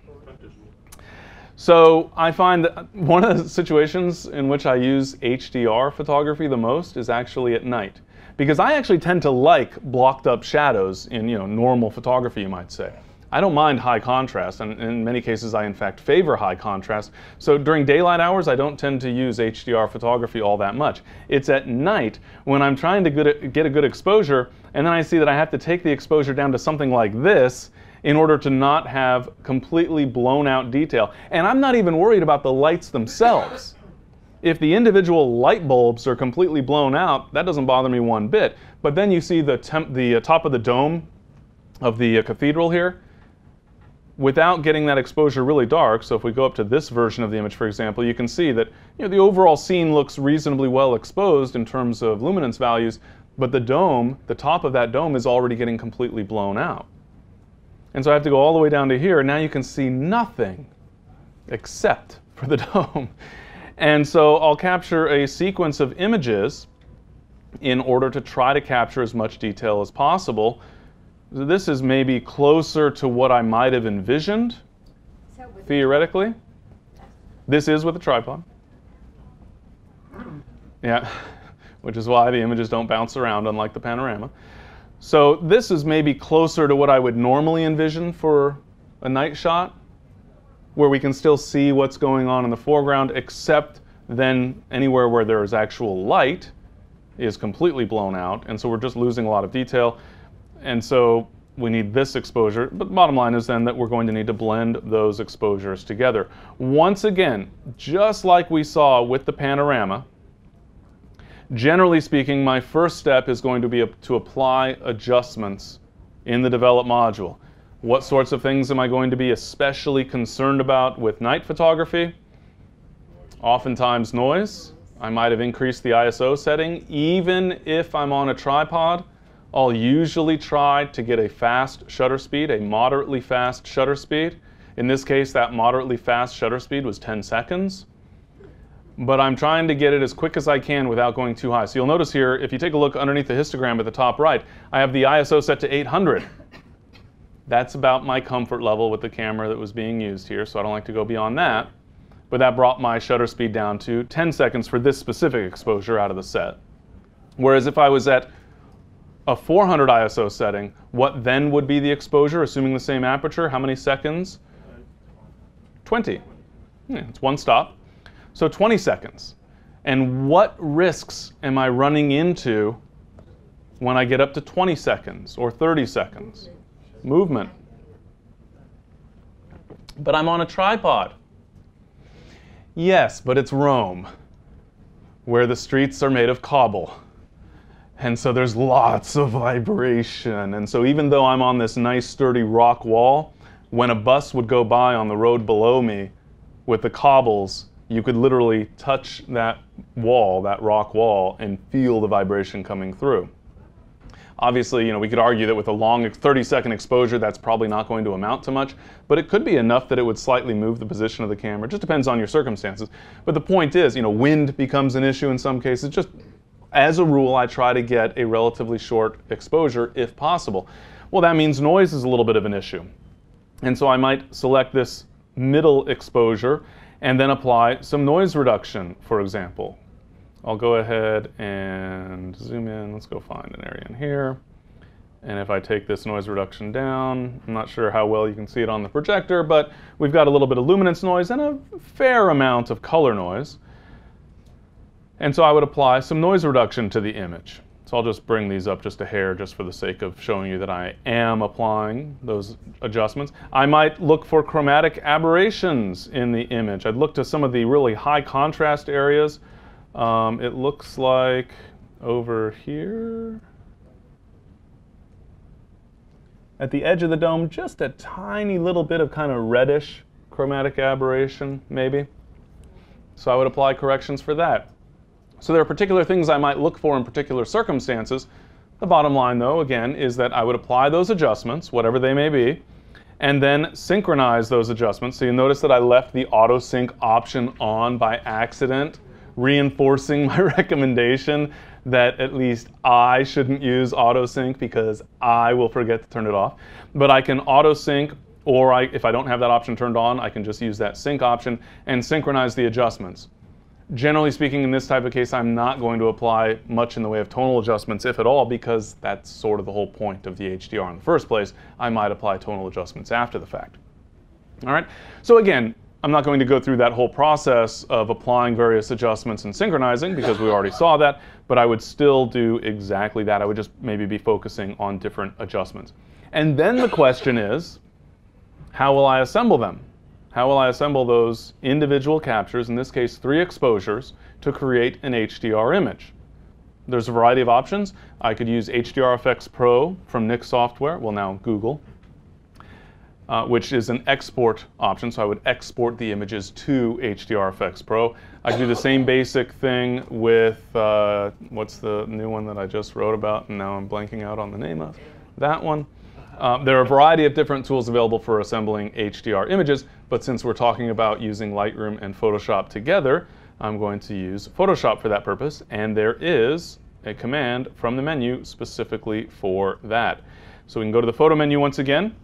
So I find that one of the situations in which I use HDR photography the most is actually at night. Because I actually tend to like blocked up shadows in, you know, normal photography, you might say. I don't mind high contrast, and in many cases I in fact favor high contrast. So during daylight hours I don't tend to use HDR photography all that much. It's at night when I'm trying to get a good exposure, and then I see that I have to take the exposure down to something like this in order to not have completely blown out detail. And I'm not even worried about the lights themselves. If the individual light bulbs are completely blown out, that doesn't bother me one bit. But then you see the top of the dome of the cathedral here. Without getting that exposure really dark, so if we go up to this version of the image, for example, you can see that the overall scene looks reasonably well exposed in terms of luminance values, but the dome, the top of that dome, is already getting completely blown out. And so I have to go all the way down to here, and now you can see nothing except for the dome. And so I'll capture a sequence of images in order to try to capture as much detail as possible. This is maybe closer to what I might have envisioned, theoretically. This is with a tripod. Yeah, which is why the images don't bounce around, unlike the panorama. So this is maybe closer to what I would normally envision for a night shot, where we can still see what's going on in the foreground, except then anywhere where there is actual light is completely blown out, and so we're just losing a lot of detail. And so we need this exposure, but the bottom line is then that we're going to need to blend those exposures together. Once again, just like we saw with the panorama, generally speaking, my first step is going to be to apply adjustments in the develop module. What sorts of things am I going to be especially concerned about with night photography? Oftentimes noise. I might have increased the ISO setting. Even if I'm on a tripod, I'll usually try to get a fast shutter speed, a moderately fast shutter speed. In this case, that moderately fast shutter speed was 10 seconds. But I'm trying to get it as quick as I can without going too high. So you'll notice here, if you take a look underneath the histogram at the top right, I have the ISO set to 800. That's about my comfort level with the camera that was being used here, so I don't like to go beyond that. But that brought my shutter speed down to 10 seconds for this specific exposure out of the set. Whereas if I was at a 400 ISO setting, what then would be the exposure, assuming the same aperture? How many seconds? 20. Yeah, it's one stop. So 20 seconds. And what risks am I running into when I get up to 20 seconds or 30 seconds? Movement. But I'm on a tripod. Yes, but it's Rome, where the streets are made of cobble. And so there's lots of vibration. And so even though I'm on this nice sturdy rock wall, when a bus would go by on the road below me with the cobbles, you could literally touch that wall, that rock wall, and feel the vibration coming through. Obviously, we could argue that with a long 30-second exposure, that's probably not going to amount to much, but it could be enough that it would slightly move the position of the camera. It just depends on your circumstances. But the point is, wind becomes an issue in some cases. Just as a rule, I try to get a relatively short exposure if possible. Well, that means noise is a little bit of an issue. And so I might select this middle exposure and then apply some noise reduction, for example. I'll go ahead and zoom in. Let's go find an area in here. And if I take this noise reduction down, I'm not sure how well you can see it on the projector, but we've got a little bit of luminance noise and a fair amount of color noise. And so I would apply some noise reduction to the image. So I'll just bring these up just a hair just for the sake of showing you that I am applying those adjustments. I might look for chromatic aberrations in the image. I'd look to some of the really high contrast areas. It looks like over here at the edge of the dome, just a tiny little bit of kind of reddish chromatic aberration, maybe. So I would apply corrections for that. So there are particular things I might look for in particular circumstances. The bottom line, though, again, is that I would apply those adjustments, whatever they may be, and then synchronize those adjustments. So you notice that I left the auto sync option on by accident, reinforcing my recommendation that at least I shouldn't use auto sync because I will forget to turn it off. But I can auto sync, or if I don't have that option turned on, I can just use that sync option and synchronize the adjustments. Generally speaking, in this type of case, I'm not going to apply much in the way of tonal adjustments, if at all, because that's sort of the whole point of the HDR in the first place. I might apply tonal adjustments after the fact. All right, so again, I'm not going to go through that whole process of applying various adjustments and synchronizing because we already saw that, but I would still do exactly that. I would just maybe be focusing on different adjustments. And then the question is, how will I assemble them? How will I assemble those individual captures, in this case 3 exposures, to create an HDR image? There's a variety of options. I could use HDRFX Pro from Nik Software, well now Google, which is an export option, so I would export the images to HDRFX Pro. I could do the same basic thing with, what's the new one that I just wrote about, and now I'm blanking out on the name of that one. There are a variety of different tools available for assembling HDR images, but since we're talking about using Lightroom and Photoshop together, I'm going to use Photoshop for that purpose, and there is a command from the menu specifically for that. So we can go to the photo menu once again,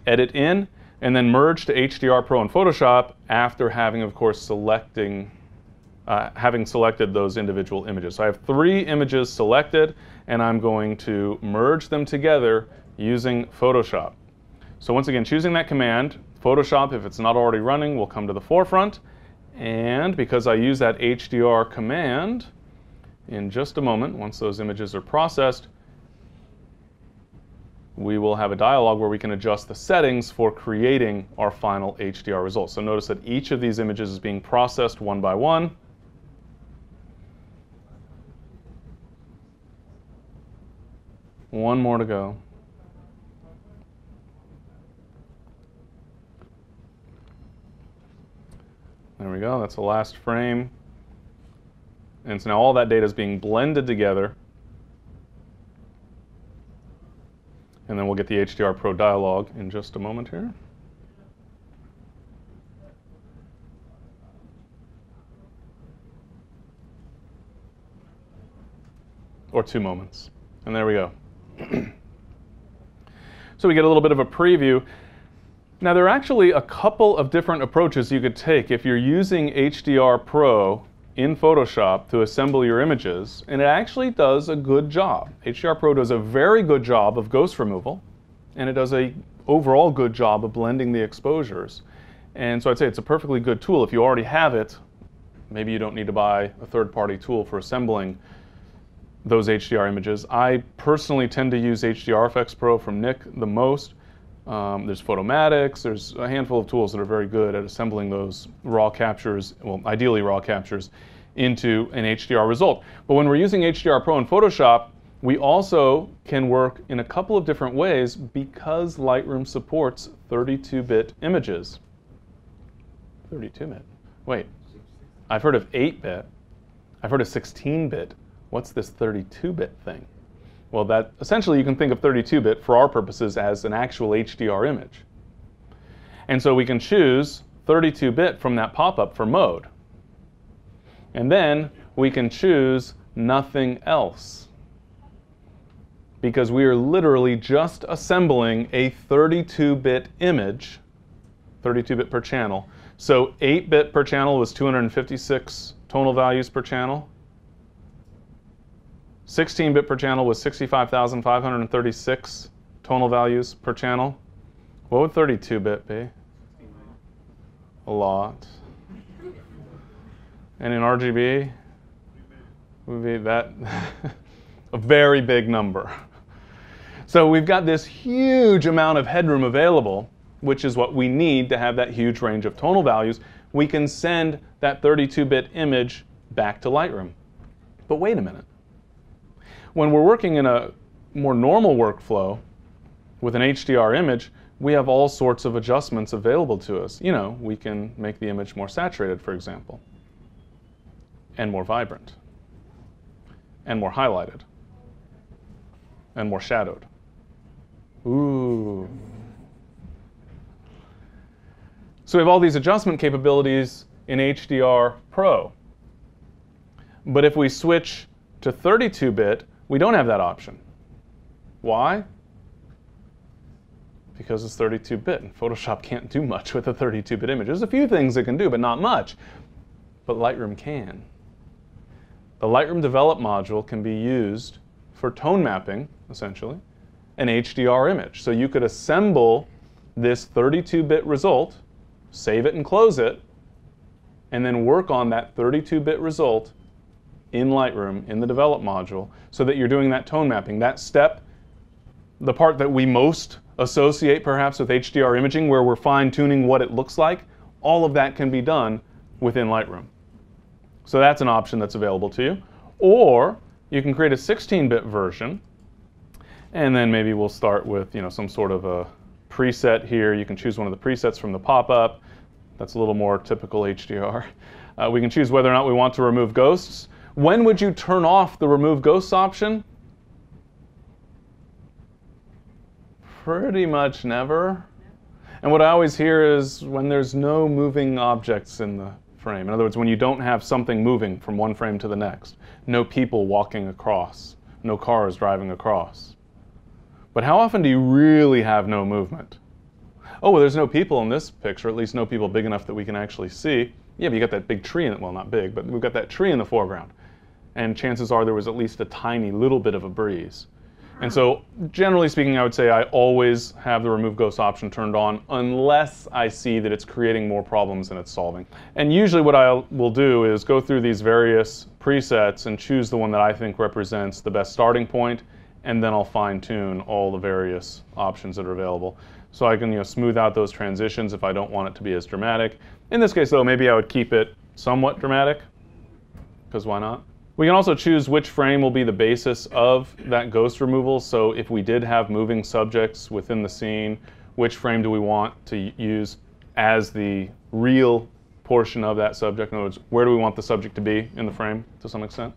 edit in, and then merge to HDR Pro and Photoshop after having, of course, having selected those individual images. So I have 3 images selected, and I'm going to merge them together using Photoshop. So once again, choosing that command, Photoshop, if it's not already running, will come to the forefront. And because I use that HDR command, in just a moment, once those images are processed, we will have a dialog where we can adjust the settings for creating our final HDR results. So notice that each of these images is being processed one by one. One more to go. There we go, that's the last frame. And so now all that data is being blended together. And then we'll get the HDR Pro dialog in just a moment here. Or 2 moments. And there we go. So we get a little bit of a preview. Now there are actually a couple of different approaches you could take if you're using HDR Pro in Photoshop to assemble your images, and it actually does a good job. HDR Pro does a very good job of ghost removal, and it does an overall good job of blending the exposures. And so I'd say it's a perfectly good tool. If you already have it, maybe you don't need to buy a third-party tool for assembling those HDR images. I personally tend to use HDRFX Pro from Nik the most. There's Photomatics, there's a handful of tools that are very good at assembling those raw captures, well, ideally raw captures, into an HDR result. But when we're using HDR Pro in Photoshop, we also can work in a couple of different ways because Lightroom supports 32-bit images. 32-bit? Wait, I've heard of 8-bit. I've heard of 16-bit. What's this 32-bit thing? Well, that essentially you can think of 32-bit for our purposes as an actual HDR image. And so we can choose 32-bit from that pop-up for mode. And then we can choose nothing else, because we are literally just assembling a 32-bit image, 32-bit per channel. So 8-bit per channel was 256 tonal values per channel. 16-bit per channel was 65,536 tonal values per channel. What would 32-bit be? A lot. And in RGB, would be that a very big number. So we've got this huge amount of headroom available, which is what we need to have that huge range of tonal values. We can send that 32-bit image back to Lightroom. But wait a minute. When we're working in a more normal workflow with an HDR image, we have all sorts of adjustments available to us. You know, we can make the image more saturated, for example, and more vibrant, and more highlighted, and more shadowed. Ooh. So we have all these adjustment capabilities in HDR Pro. But if we switch to 32-bit, we don't have that option. Why? Because it's 32-bit, and Photoshop can't do much with a 32-bit image. There's a few things it can do, but not much. but Lightroom can. The Lightroom Develop module can be used for tone mapping, essentially, an HDR image. So you could assemble this 32-bit result, save it and close it, and then work on that 32-bit result in Lightroom, in the Develop module, so that you're doing that tone mapping. That step, the part that we most associate perhaps with HDR imaging, where we're fine-tuning what it looks like, all of that can be done within Lightroom. So that's an option that's available to you. Or you can create a 16-bit version, and then maybe we'll start with some sort of a preset here. You can choose one of the presets from the pop-up. That's a little more typical HDR. We can choose whether or not we want to remove ghosts. When would you turn off the remove ghosts option? Pretty much never. And what I always hear is when there's no moving objects in the frame. In other words, when you don't have something moving from one frame to the next. No people walking across. No cars driving across. But how often do you really have no movement? Oh, well, there's no people in this picture, at least no people big enough that we can actually see. Yeah, but you got that big tree in it. Well, not big, but we've got that tree in the foreground. And chances are there was at least a tiny little bit of a breeze. And so, generally speaking, I would say I always have the remove ghost option turned on unless I see that it's creating more problems than it's solving. And usually what I will do is go through these various presets and choose the one that I think represents the best starting point, and then I'll fine-tune all the various options that are available. So I can smooth out those transitions if I don't want it to be as dramatic. In this case, though, maybe I would keep it somewhat dramatic, because why not? We can also choose which frame will be the basis of that ghost removal. So if we did have moving subjects within the scene, which frame do we want to use as the real portion of that subject? In other words, where do we want the subject to be in the frame to some extent?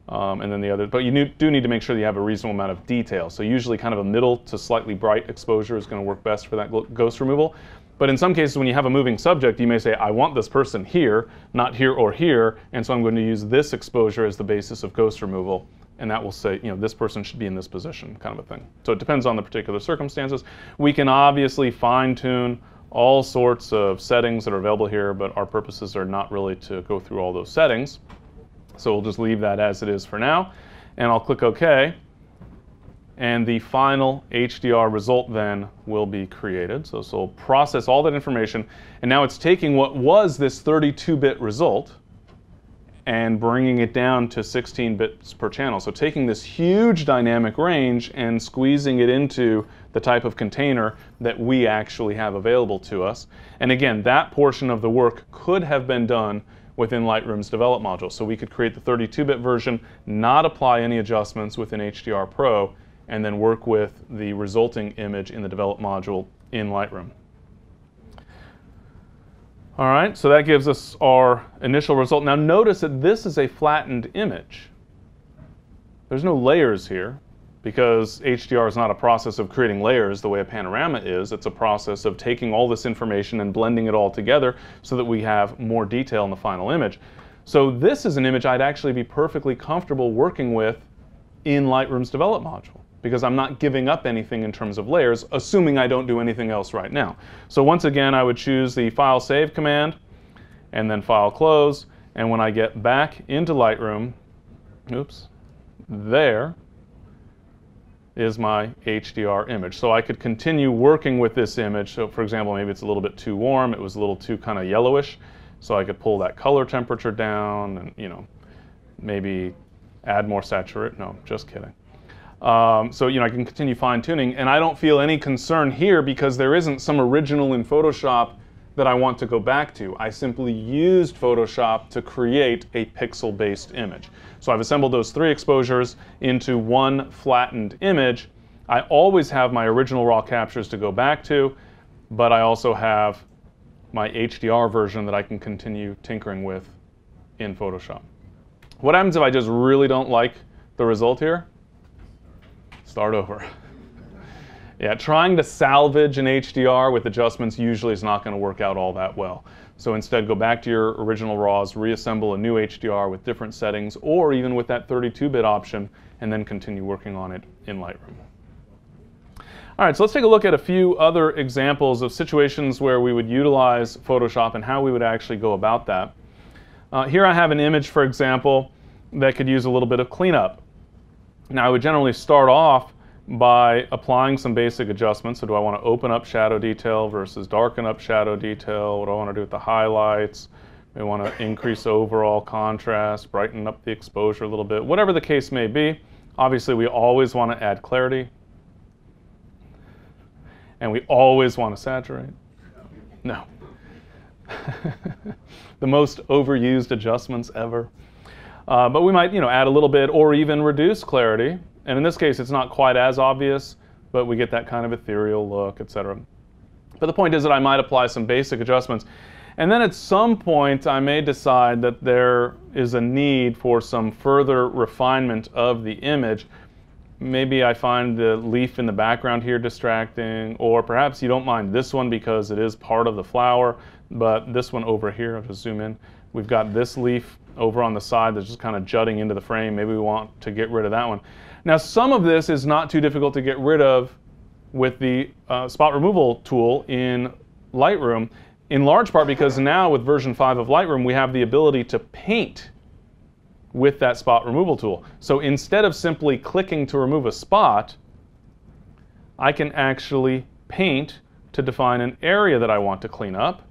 And then the other, but you do need to make sure that you have a reasonable amount of detail. So usually kind of a middle to slightly bright exposure is going to work best for that ghost removal. But in some cases, when you have a moving subject, you may say, I want this person here, not here or here, and so I'm going to use this exposure as the basis of ghost removal, and that will say, this person should be in this position, kind of a thing. So it depends on the particular circumstances. We can obviously fine-tune all sorts of settings that are available here, but our purposes are not really to go through all those settings. So we'll just leave that as it is for now, and I'll click OK. And the final HDR result then will be created. So it'll process all that information, and now it's taking what was this 32-bit result and bringing it down to 16 bits per channel. So taking this huge dynamic range and squeezing it into the type of container that we actually have available to us. And again, that portion of the work could have been done within Lightroom's Develop module. So we could create the 32-bit version, not apply any adjustments within HDR Pro, and then work with the resulting image in the Develop module in Lightroom. All right, so that gives us our initial result. Now notice that this is a flattened image. There's no layers here, because HDR is not a process of creating layers the way a panorama is. It's a process of taking all this information and blending it all together so that we have more detail in the final image. So this is an image I'd actually be perfectly comfortable working with in Lightroom's Develop module, because I'm not giving up anything in terms of layers, assuming I don't do anything else right now. So once again, I would choose the File Save command, and then File Close, and when I get back into Lightroom, there is my HDR image. So I could continue working with this image. So for example, maybe it's a little bit too warm, it was a little too kind of yellowish, so I could pull that color temperature down and maybe add more saturate. No, just kidding. So I can continue fine-tuning, and I don't feel any concern here because there isn't some original in Photoshop that I want to go back to. I simply used Photoshop to create a pixel-based image. So I've assembled those 3 exposures into one flattened image. I always have my original raw captures to go back to, but I also have my HDR version that I can continue tinkering with in Photoshop. What happens if I just really don't like the result here? Start over. Yeah, trying to salvage an HDR with adjustments usually is not going to work out all that well. So instead, go back to your original RAWs, reassemble a new HDR with different settings, or even with that 32-bit option, and then continue working on it in Lightroom. All right, so let's take a look at a few other examples of situations where we would utilize Photoshop and how we would actually go about that. Here I have an image, for example, that could use a little bit of cleanup. Now I would generally start off by applying some basic adjustments. So do I want to open up shadow detail versus darken up shadow detail? What do I want to do with the highlights? We want to increase overall contrast, brighten up the exposure a little bit, whatever the case may be. Obviously, we always want to add clarity. And we always want to saturate. No. The most overused adjustments ever. But we might, add a little bit or even reduce clarity. And in this case, it's not quite as obvious, but we get that kind of ethereal look, etc. But the point is that I might apply some basic adjustments. And then at some point, I may decide that there is a need for some further refinement of the image. Maybe I find the leaf in the background here distracting, or perhaps you don't mind this one because it is part of the flower, but this one over here, I'll just zoom in, we've got this leaf over on the side that's just kind of jutting into the frame. Maybe we want to get rid of that one. Now, some of this is not too difficult to get rid of with the spot removal tool in Lightroom, in large part because now with version 5 of Lightroom, we have the ability to paint with that spot removal tool. So instead of simply clicking to remove a spot, I can actually paint to define an area that I want to clean up.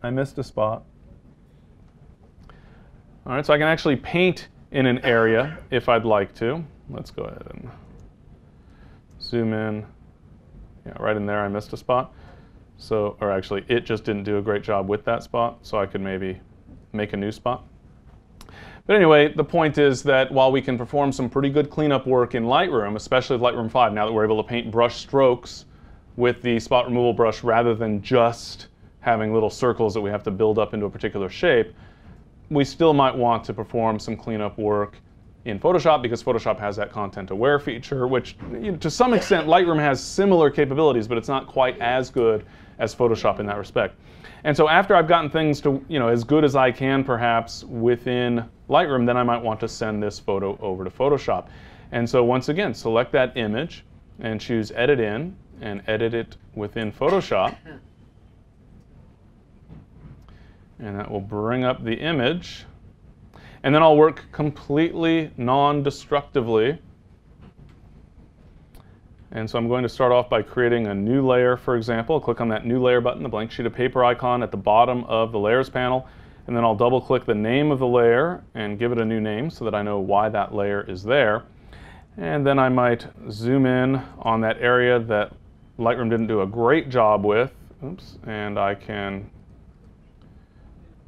I missed a spot. All right, so I can actually paint in an area if I'd like to. Let's go ahead and zoom in. Yeah, right in there I missed a spot. So, or actually it just didn't do a great job with that spot, so I could maybe make a new spot. But anyway, the point is that while we can perform some pretty good cleanup work in Lightroom, especially with Lightroom 5, now that we're able to paint brush strokes with the spot removal brush rather than just having little circles that we have to build up into a particular shape, we still might want to perform some cleanup work in Photoshop because Photoshop has that content aware feature, which to some extent Lightroom has similar capabilities, but it's not quite as good as Photoshop in that respect. And so after I've gotten things to, as good as I can perhaps within Lightroom, then I might want to send this photo over to Photoshop. And so once again, select that image and choose Edit In and edit it within Photoshop. And that will bring up the image. And then I'll work completely non-destructively. And so I'm going to start off by creating a new layer, for example. I'll click on that new layer button, the blank sheet of paper icon at the bottom of the layers panel. And then I'll double click the name of the layer and give it a new name so that I know why that layer is there. And then I might zoom in on that area that Lightroom didn't do a great job with. Oops, and I can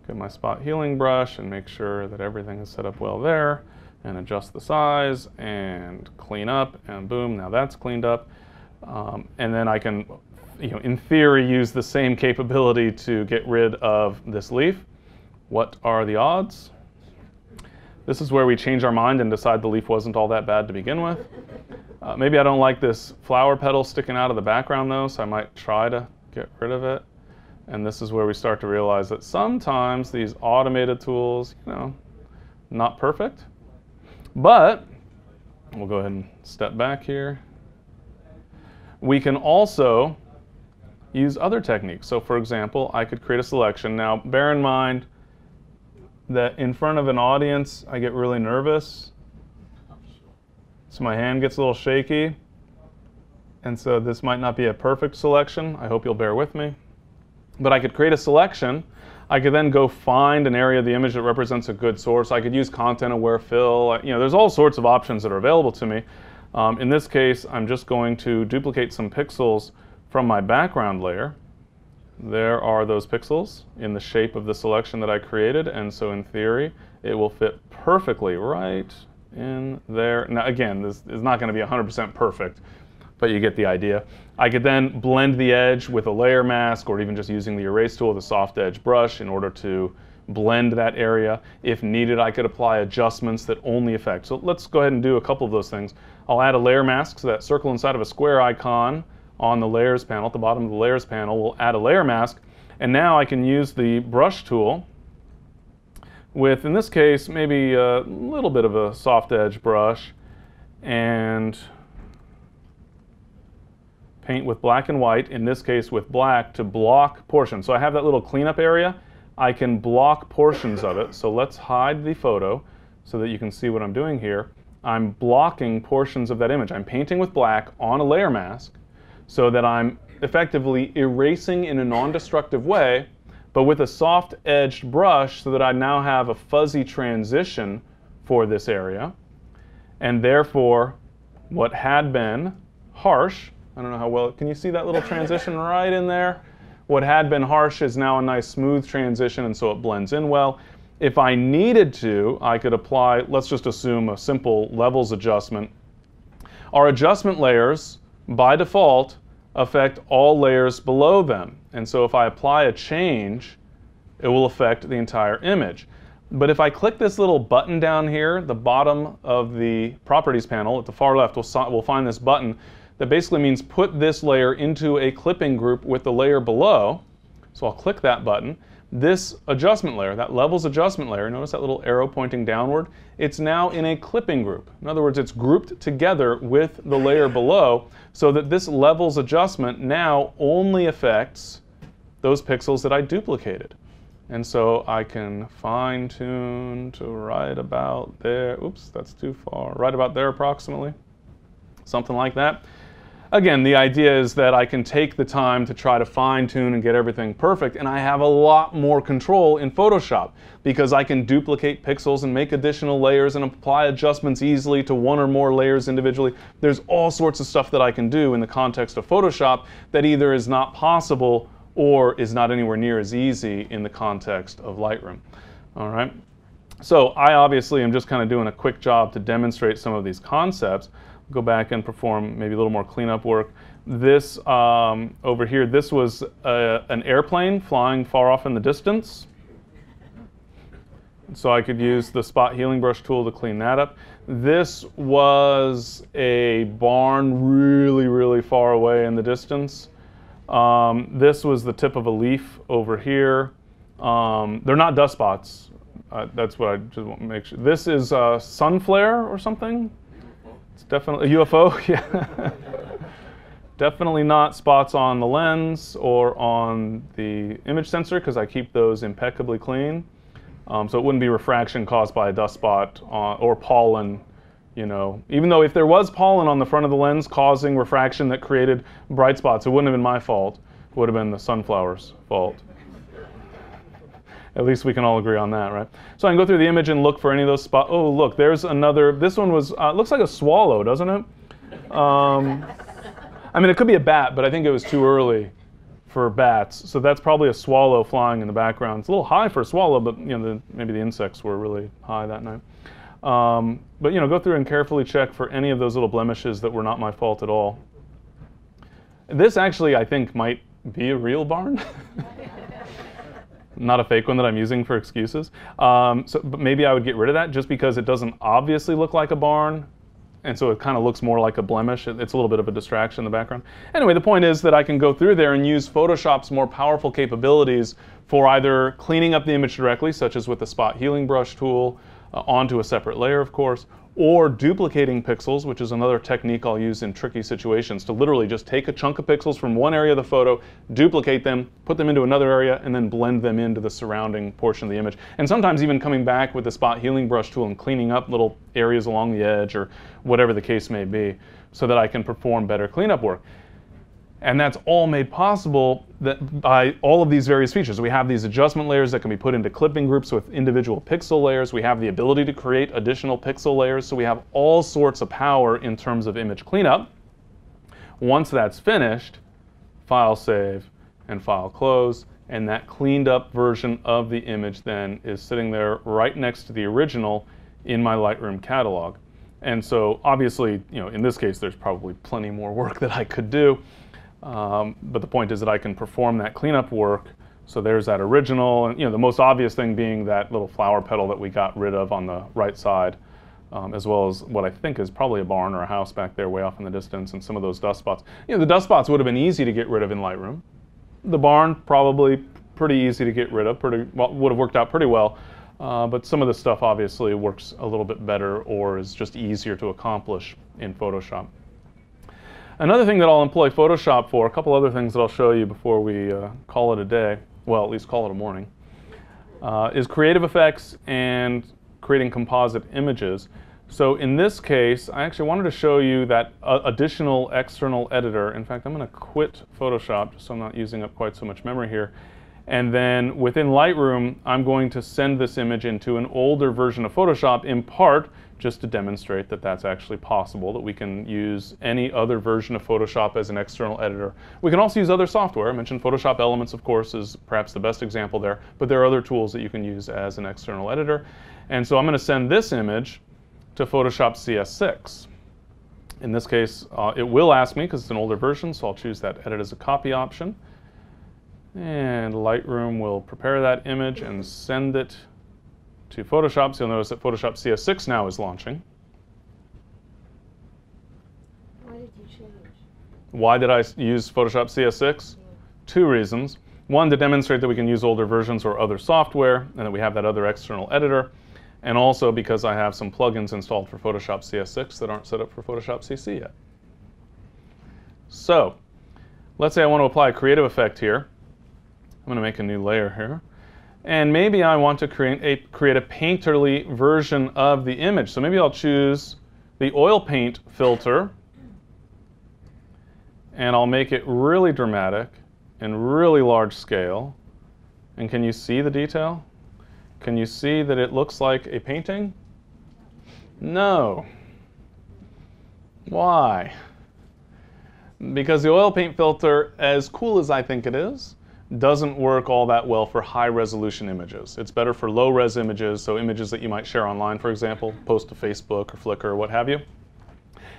get my spot healing brush and make sure that everything is set up well there, and adjust the size and clean up, and boom, now that's cleaned up. And then I can, in theory, use the same capability to get rid of this leaf. What are the odds? This is where we change our mind and decide the leaf wasn't all that bad to begin with. Maybe I don't like this flower petal sticking out of the background though, so I might try to get rid of it. And this is where we start to realize that sometimes these automated tools, not perfect. But we'll go ahead and step back here. We can also use other techniques. So for example, I could create a selection. Now bear in mind that in front of an audience, I get really nervous. So my hand gets a little shaky. And so this might not be a perfect selection. I hope you'll bear with me. But I could create a selection. I could then go find an area of the image that represents a good source. I could use content-aware fill. There's all sorts of options that are available to me. In this case, I'm just going to duplicate some pixels from my background layer. There are those pixels in the shape of the selection that I created, and so in theory, it will fit perfectly right in there. Now again, this is not going to be 100% perfect, but you get the idea. I could then blend the edge with a layer mask, or even just using the erase tool with a soft edge brush in order to blend that area. If needed, I could apply adjustments that only affect. So let's go ahead and do a couple of those things. I'll add a layer mask, so that circle inside of a square icon on the layers panel, at the bottom of the layers panel, we'll add a layer mask. And now I can use the brush tool with, in this case, maybe a little bit of a soft edge brush, and paint with black and white, in this case with black, to block portions. So I have that little cleanup area, I can block portions of it. So let's hide the photo so that you can see what I'm doing here. I'm blocking portions of that image. I'm painting with black on a layer mask so that I'm effectively erasing in a non-destructive way, but with a soft-edged brush so that I now have a fuzzy transition for this area. And therefore, what had been harsh, I don't know how well, can you see that little transition right in there? What had been harsh is now a nice smooth transition, and so it blends in well. If I needed to, I could apply, let's just assume a simple levels adjustment. Our adjustment layers, by default, affect all layers below them. And so if I apply a change, it will affect the entire image. But if I click this little button down here, the bottom of the properties panel at the far left, we'll find this button that basically means put this layer into a clipping group with the layer below. So I'll click that button. This adjustment layer, that levels adjustment layer, notice that little arrow pointing downward? It's now in a clipping group. In other words, it's grouped together with the layer below so that this levels adjustment now only affects those pixels that I duplicated. And so I can fine tune to right about there. Oops, that's too far. Right about there approximately. Something like that. Again, the idea is that I can take the time to try to fine tune and get everything perfect, and I have a lot more control in Photoshop because I can duplicate pixels and make additional layers and apply adjustments easily to one or more layers individually. There's all sorts of stuff that I can do in the context of Photoshop that either is not possible or is not anywhere near as easy in the context of Lightroom. All right. So I obviously am just kind of doing a quick job to demonstrate some of these concepts. Go back and perform maybe a little more cleanup work. This over here, this was an airplane flying far off in the distance. So I could use the spot healing brush tool to clean that up. This was a barn really, really far away in the distance. This was the tip of a leaf over here. They're not dust spots. That's what I just want to make sure. This is sun flare or something. It's definitely a UFO, yeah. Definitely not spots on the lens or on the image sensor because I keep those impeccably clean. So it wouldn't be refraction caused by a dust spot or pollen, you know. Even though if there was pollen on the front of the lens causing refraction that created bright spots, it wouldn't have been my fault. It would have been the sunflower's fault. At least we can all agree on that, right? So I can go through the image and look for any of those spots. Oh, look, there's another. This one was, looks like a swallow, doesn't it? I mean, it could be a bat, but I think it was too early for bats. So that's probably a swallow flying in the background. It's a little high for a swallow, but you know, maybe the insects were really high that night. But you know, go through and carefully check for any of those little blemishes that were not my fault at all. This actually, I think, might be a real barn. Not a fake one that I'm using for excuses. But maybe I would get rid of that just because it doesn't obviously look like a barn. And so it kind of looks more like a blemish. It's a little bit of a distraction in the background. Anyway, the point is that I can go through there and use Photoshop's more powerful capabilities for either cleaning up the image directly, such as with the spot healing brush tool, onto a separate layer, of course, or duplicating pixels, which is another technique I'll use in tricky situations, to literally just take a chunk of pixels from one area of the photo, duplicate them, put them into another area, and then blend them into the surrounding portion of the image. And sometimes even coming back with the spot healing brush tool and cleaning up little areas along the edge or whatever the case may be, so that I can perform better cleanup work. And that's all made possible by all of these various features. We have these adjustment layers that can be put into clipping groups with individual pixel layers. We have the ability to create additional pixel layers. So we have all sorts of power in terms of image cleanup. Once that's finished, file save and file close. And that cleaned up version of the image then is sitting there right next to the original in my Lightroom catalog. And so obviously, you know, in this case, there's probably plenty more work that I could do. But the point is that I can perform that cleanup work. So there's that original, and you know, the most obvious thing being that little flower petal that we got rid of on the right side, as well as what I think is probably a barn or a house back there way off in the distance, and some of those dust spots. You know, the dust spots would have been easy to get rid of in Lightroom. The barn, probably pretty easy to get rid of, would have worked out pretty well. But some of the stuff obviously works a little bit better or is just easier to accomplish in Photoshop. Another thing that I'll employ Photoshop for, a couple other things that I'll show you before we call it a day, well, at least call it a morning, is creative effects and creating composite images. So in this case, I actually wanted to show you that additional external editor. In fact, I'm going to quit Photoshop just so I'm not using up quite so much memory here. And then within Lightroom, I'm going to send this image into an older version of Photoshop, in part just to demonstrate that that's actually possible, that we can use any other version of Photoshop as an external editor. We can also use other software. I mentioned Photoshop Elements, of course, is perhaps the best example there, but there are other tools that you can use as an external editor. And so I'm going to send this image to Photoshop CS6. In this case, it will ask me, because it's an older version, so I'll choose that Edit as a Copy option. And Lightroom will prepare that image and send it to Photoshop. So you'll notice that Photoshop CS6 now is launching. Why did you change? Why did I use Photoshop CS6? Two reasons. One, to demonstrate that we can use older versions or other software, and that we have that other external editor. And also because I have some plugins installed for Photoshop CS6 that aren't set up for Photoshop CC yet. So let's say I want to apply a creative effect here. I'm going to make a new layer here. And maybe I want to create a painterly version of the image. So maybe I'll choose the oil paint filter, and I'll make it really dramatic and really large scale. And can you see the detail? Can you see that it looks like a painting? No. Why? Because the oil paint filter, as cool as I think it is, doesn't work all that well for high-resolution images. It's better for low-res images, so images that you might share online, for example, post to Facebook or Flickr or what have you.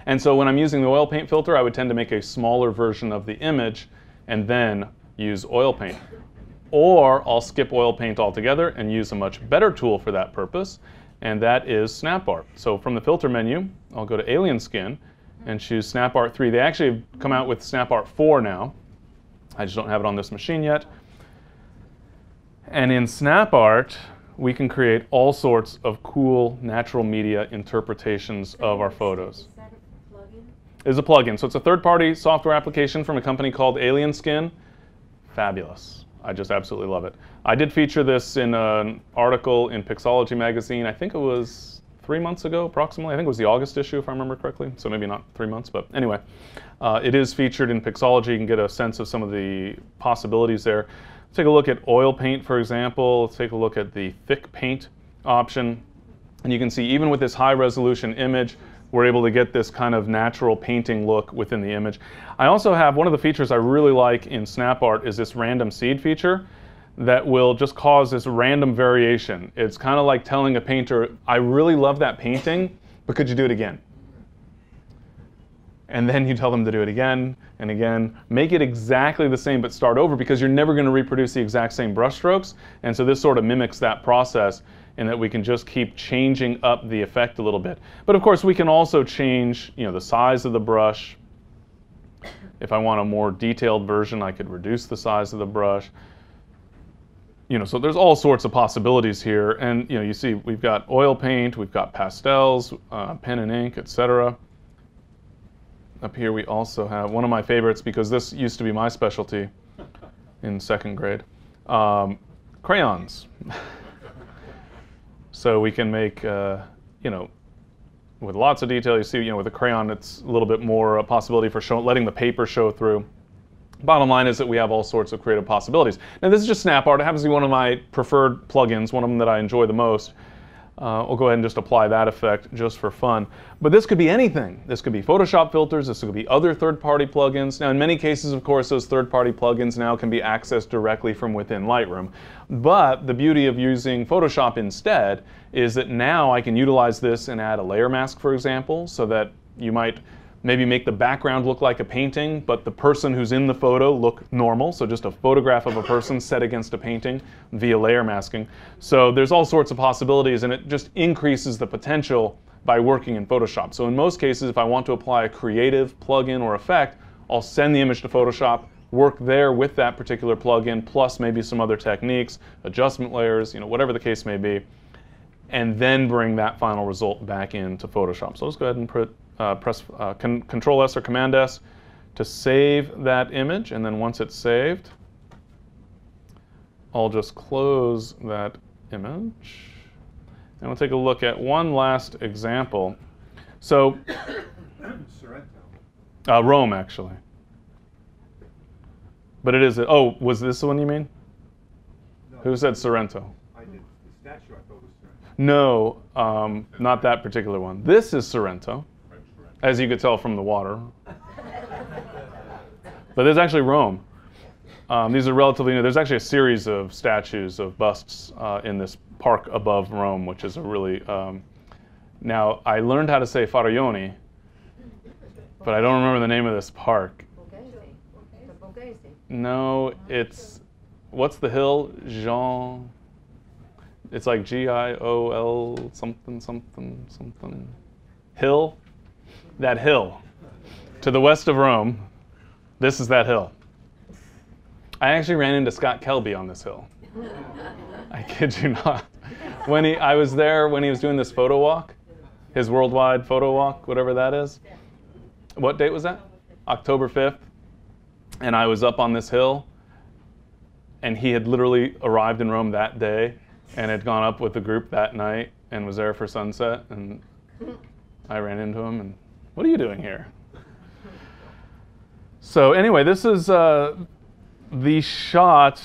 And so when I'm using the oil paint filter, I would tend to make a smaller version of the image and then use oil paint. Or I'll skip oil paint altogether and use a much better tool for that purpose, and that is SnapArt. So from the filter menu, I'll go to Alien Skin and choose SnapArt 3. They actually have come out with SnapArt 4 now. I just don't have it on this machine yet. And in SnapArt, we can create all sorts of cool natural media interpretations of our photos. Is that a plugin? It's a plugin. So it's a third-party software application from a company called Alien Skin. Fabulous. I just absolutely love it. I did feature this in an article in Pixology magazine. I think it was 3 months ago, approximately. I think it was the August issue, if I remember correctly. So maybe not 3 months, but anyway. It is featured in Pixology. You can get a sense of some of the possibilities there. Let's take a look at oil paint, for example. Let's take a look at the thick paint option. And you can see even with this high-resolution image, we're able to get this kind of natural painting look within the image. I also have one of the features I really like in SnapArt is this random seed feature that will just cause this random variation. It's kind of like telling a painter, I really love that painting, but could you do it again? And then you tell them to do it again and again. Make it exactly the same, but start over, because you're never going to reproduce the exact same brushstrokes. And so this sort of mimics that process in that we can just keep changing up the effect a little bit. But of course, we can also change, the size of the brush. If I want a more detailed version, I could reduce the size of the brush. So there's all sorts of possibilities here. And you see we've got oil paint, we've got pastels, pen and ink, etc. Up here we also have one of my favorites, because this used to be my specialty in second grade, crayons. So we can make, with lots of detail. You see, with a crayon, it's a little bit more a possibility for letting the paper show through. Bottom line is that we have all sorts of creative possibilities. Now this is just SnapArt. It happens to be one of my preferred plugins, one of them that I enjoy the most. We'll go ahead and just apply that effect just for fun. But this could be anything. This could be Photoshop filters. This could be other third-party plugins. Now, in many cases, of course, those third-party plugins now can be accessed directly from within Lightroom. But the beauty of using Photoshop instead is that now I can utilize this and add a layer mask, for example, so that you might maybe make the background look like a painting, but the person who's in the photo look normal. So just a photograph of a person set against a painting via layer masking. So there's all sorts of possibilities, and it just increases the potential by working in Photoshop. So in most cases, if I want to apply a creative plugin or effect, I'll send the image to Photoshop, work there with that particular plugin, plus maybe some other techniques, adjustment layers, whatever the case may be, and then bring that final result back into Photoshop. So let's go ahead and press Control S or Command S to save that image, and then once it's saved, I'll just close that image. And we'll take a look at one last example. So, Sorrento. Rome, actually. But it is, oh, was this the one you mean? No, Who said Sorrento? I did. The statue I thought was Sorrento. No, not that particular one. This is Sorrento, as you could tell from the water. But there's actually Rome. These are relatively new. There's actually a series of statues of busts in this park above Rome, which is a really... now, I learned how to say Faraglioni, but I don't remember the name of this park. No, it's... What's the hill? Jean... It's like Giol something, something, something. Hill? That hill. To the west of Rome, this is that hill. I actually ran into Scott Kelby on this hill. I kid you not. I was there when he was doing this photo walk, his worldwide photo walk, whatever that is. What date was that? October 5th. And I was up on this hill, and he had literally arrived in Rome that day and had gone up with the group that night and was there for sunset. And I ran into him and, what are you doing here? So anyway, this is the shot.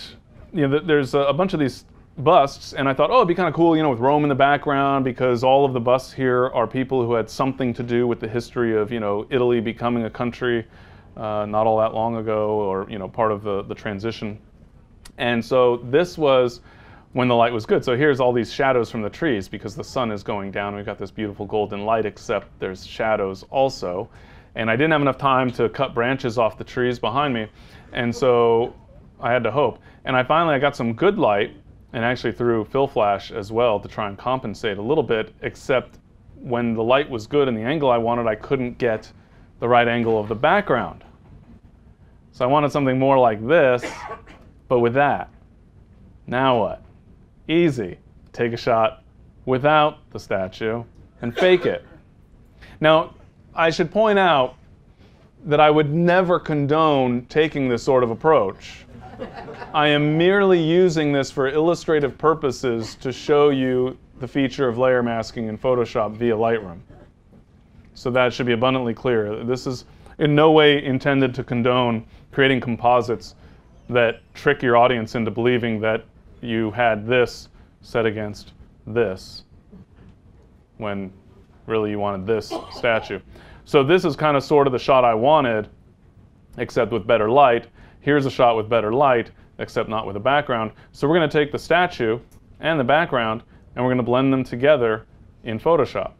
You know, there's a bunch of these busts, and I thought, oh, it'd be kind of cool, you know, with Rome in the background, because all of the busts here are people who had something to do with the history of, you know, Italy becoming a country not all that long ago, or, you know, part of the transition. And so this was when the light was good. So here's all these shadows from the trees because the sun is going down. We've got this beautiful golden light, except there's shadows also. And I didn't have enough time to cut branches off the trees behind me. And so I had to hope. And I got some good light, and actually threw fill flash as well to try and compensate a little bit, except when the light was good and the angle I wanted, I couldn't get the right angle of the background. So I wanted something more like this, but with that. Now what? Easy. Take a shot without the statue and fake it. Now, I should point out that I would never condone taking this sort of approach. I am merely using this for illustrative purposes to show you the feature of layer masking in Photoshop via Lightroom. So that should be abundantly clear. This is in no way intended to condone creating composites that trick your audience into believing that you had this set against this when really you wanted this statue. So this is kind of sort of the shot I wanted, except with better light. Here's a shot with better light, except not with a background. So we're going to take the statue and the background, and we're going to blend them together in Photoshop.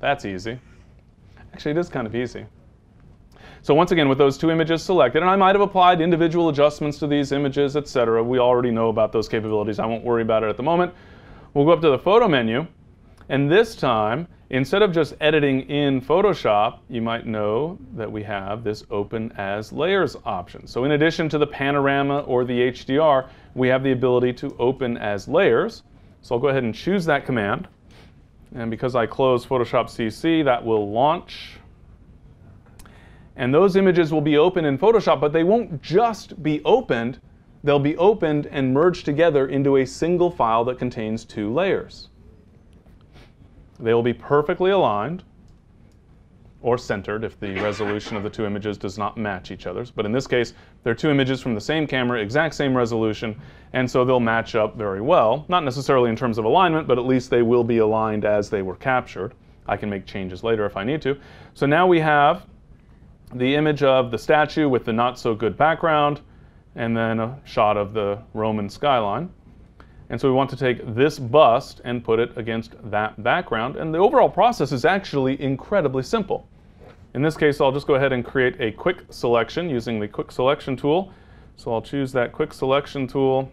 That's easy. Actually, it is kind of easy. So once again, with those two images selected, and I might have applied individual adjustments to these images, etc. We already know about those capabilities. I won't worry about it at the moment. We'll go up to the photo menu, and this time, instead of just editing in Photoshop, you might know that we have this Open as Layers option. So in addition to the panorama or the HDR, we have the ability to open as layers. So I'll go ahead and choose that command. And because I close Photoshop CC, that will launch. And those images will be open in Photoshop, but they won't just be opened. They'll be opened and merged together into a single file that contains two layers. They will be perfectly aligned or centered if the resolution of the two images does not match each other's. But in this case, they're two images from the same camera, exact same resolution, and so they'll match up very well. Not necessarily in terms of alignment, but at least they will be aligned as they were captured. I can make changes later if I need to. So now we have the image of the statue with the not so good background, and then a shot of the Roman skyline. And so we want to take this bust and put it against that background. And the overall process is actually incredibly simple. In this case, I'll just go ahead and create a quick selection using the quick selection tool. So I'll choose that quick selection tool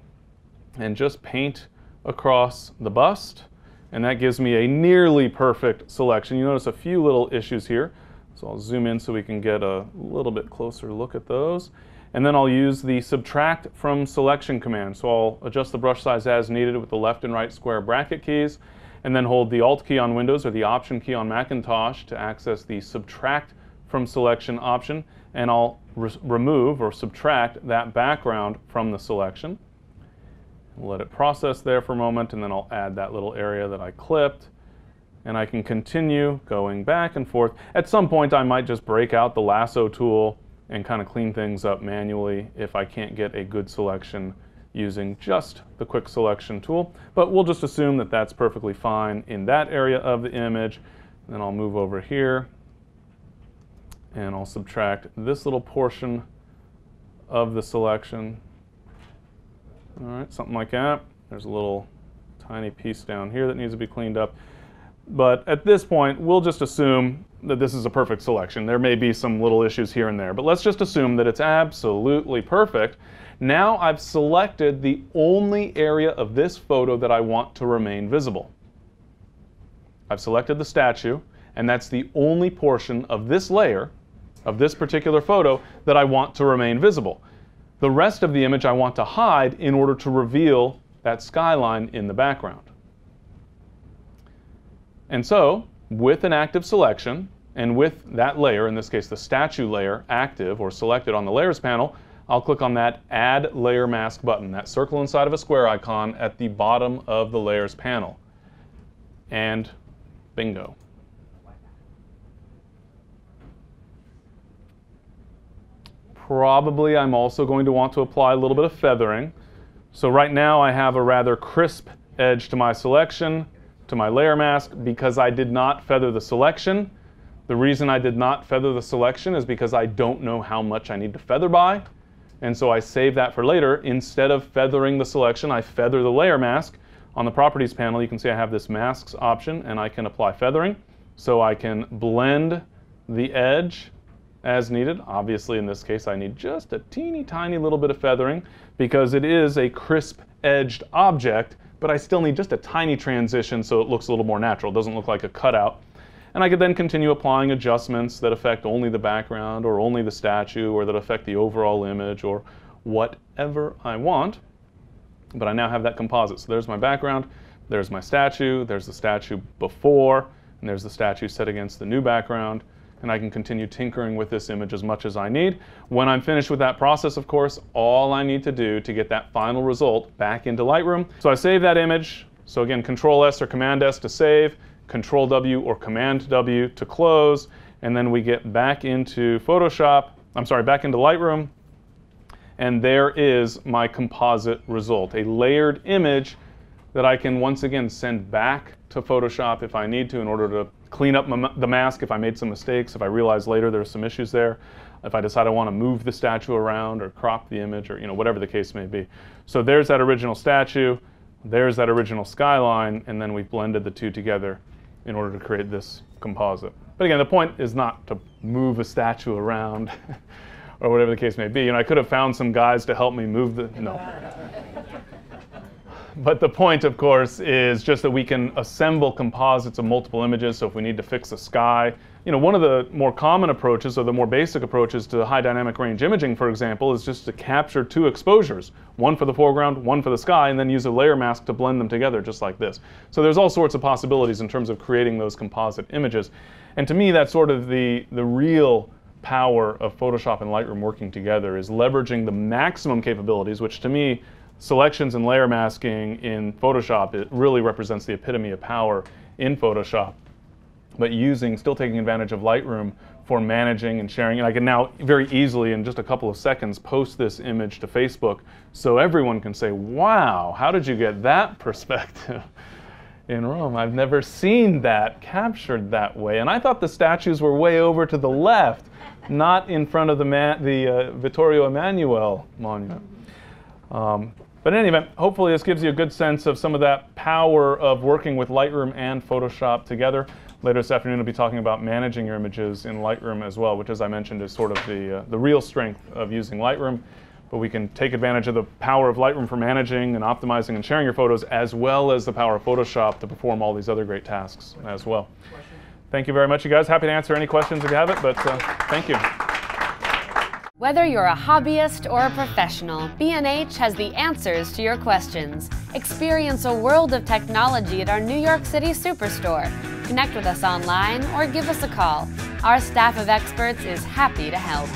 and just paint across the bust. And that gives me a nearly perfect selection. You notice a few little issues here. So I'll zoom in so we can get a little bit closer look at those. And then I'll use the subtract from selection command. So I'll adjust the brush size as needed with the left and right square bracket keys, and then hold the Alt key on Windows or the Option key on Macintosh to access the subtract from selection option. And I'll remove or subtract that background from the selection. let it process there for a moment, and then I'll add that little area that I clipped. And I can continue going back and forth. At some point, I might just break out the lasso tool and kind of clean things up manually if I can't get a good selection using just the quick selection tool. But we'll just assume that that's perfectly fine in that area of the image. And then I'll move over here and I'll subtract this little portion of the selection. All right, something like that. There's a little tiny piece down here that needs to be cleaned up. But at this point, we'll just assume that this is a perfect selection. There may be some little issues here and there, but let's just assume that it's absolutely perfect. Now I've selected the only area of this photo that I want to remain visible. I've selected the statue, and that's the only portion of this layer, of this particular photo, that I want to remain visible. The rest of the image I want to hide in order to reveal that skyline in the background. And so, with an active selection, and with that layer, in this case the statue layer, active or selected on the Layers panel, I'll click on that Add Layer Mask button, that circle inside of a square icon at the bottom of the Layers panel. And bingo. Probably I'm also going to want to apply a little bit of feathering. So right now I have a rather crisp edge to my selection, to my layer mask, because I did not feather the selection. The reason I did not feather the selection is because I don't know how much I need to feather by. And so I save that for later. Instead of feathering the selection, I feather the layer mask. On the Properties panel, you can see I have this Masks option, and I can apply feathering. So I can blend the edge as needed. Obviously, in this case, I need just a teeny tiny little bit of feathering because it is a crisp-edged object, but I still need just a tiny transition so it looks a little more natural. It doesn't look like a cutout. And I could then continue applying adjustments that affect only the background or only the statue or that affect the overall image or whatever I want. But I now have that composite. So there's my background, there's my statue, there's the statue before, and there's the statue set against the new background. And I can continue tinkering with this image as much as I need. When I'm finished with that process, of course, all I need to do to get that final result back into Lightroom. So I save that image. So again, Control S or Command S to save, Control W or Command W to close, and then we get back into back into Lightroom, and there is my composite result, a layered image that I can once again send back to Photoshop if I need to in order to clean up the mask if I made some mistakes, if I realize later there's some issues there, if I decide I want to move the statue around or crop the image or whatever the case may be. So there's that original statue, there's that original skyline, and then we've blended the two together in order to create this composite. But again, the point is not to move a statue around or whatever the case may be. I could have found some guys to help me move no. But the point, of course, is just that we can assemble composites of multiple images. So if we need to fix a sky, one of the more common approaches or the more basic approaches to high dynamic range imaging, for example, is just to capture two exposures, one for the foreground, one for the sky, and then use a layer mask to blend them together just like this. So there's all sorts of possibilities in terms of creating those composite images. And to me, that's sort of the real power of Photoshop and Lightroom working together, is leveraging the maximum capabilities, which to me, selections and layer masking in Photoshop, it really represents the epitome of power in Photoshop. But still taking advantage of Lightroom for managing and sharing. And I can now very easily, in just a couple of seconds, post this image to Facebook so everyone can say, wow, how did you get that perspective in Rome? I've never seen that captured that way. And I thought the statues were way over to the left, not in front of the Vittorio Emanuele monument. But in any event, hopefully this gives you a good sense of some of that power of working with Lightroom and Photoshop together. Later this afternoon, we'll be talking about managing your images in Lightroom as well, which, as I mentioned, is sort of the real strength of using Lightroom. But we can take advantage of the power of Lightroom for managing and optimizing and sharing your photos, as well as the power of Photoshop to perform all these other great tasks as well. Thank you very much, you guys. Happy to answer any questions if you have it, but thank you. Whether you're a hobbyist or a professional, B&H has the answers to your questions. Experience a world of technology at our New York City Superstore. Connect with us online or give us a call. Our staff of experts is happy to help.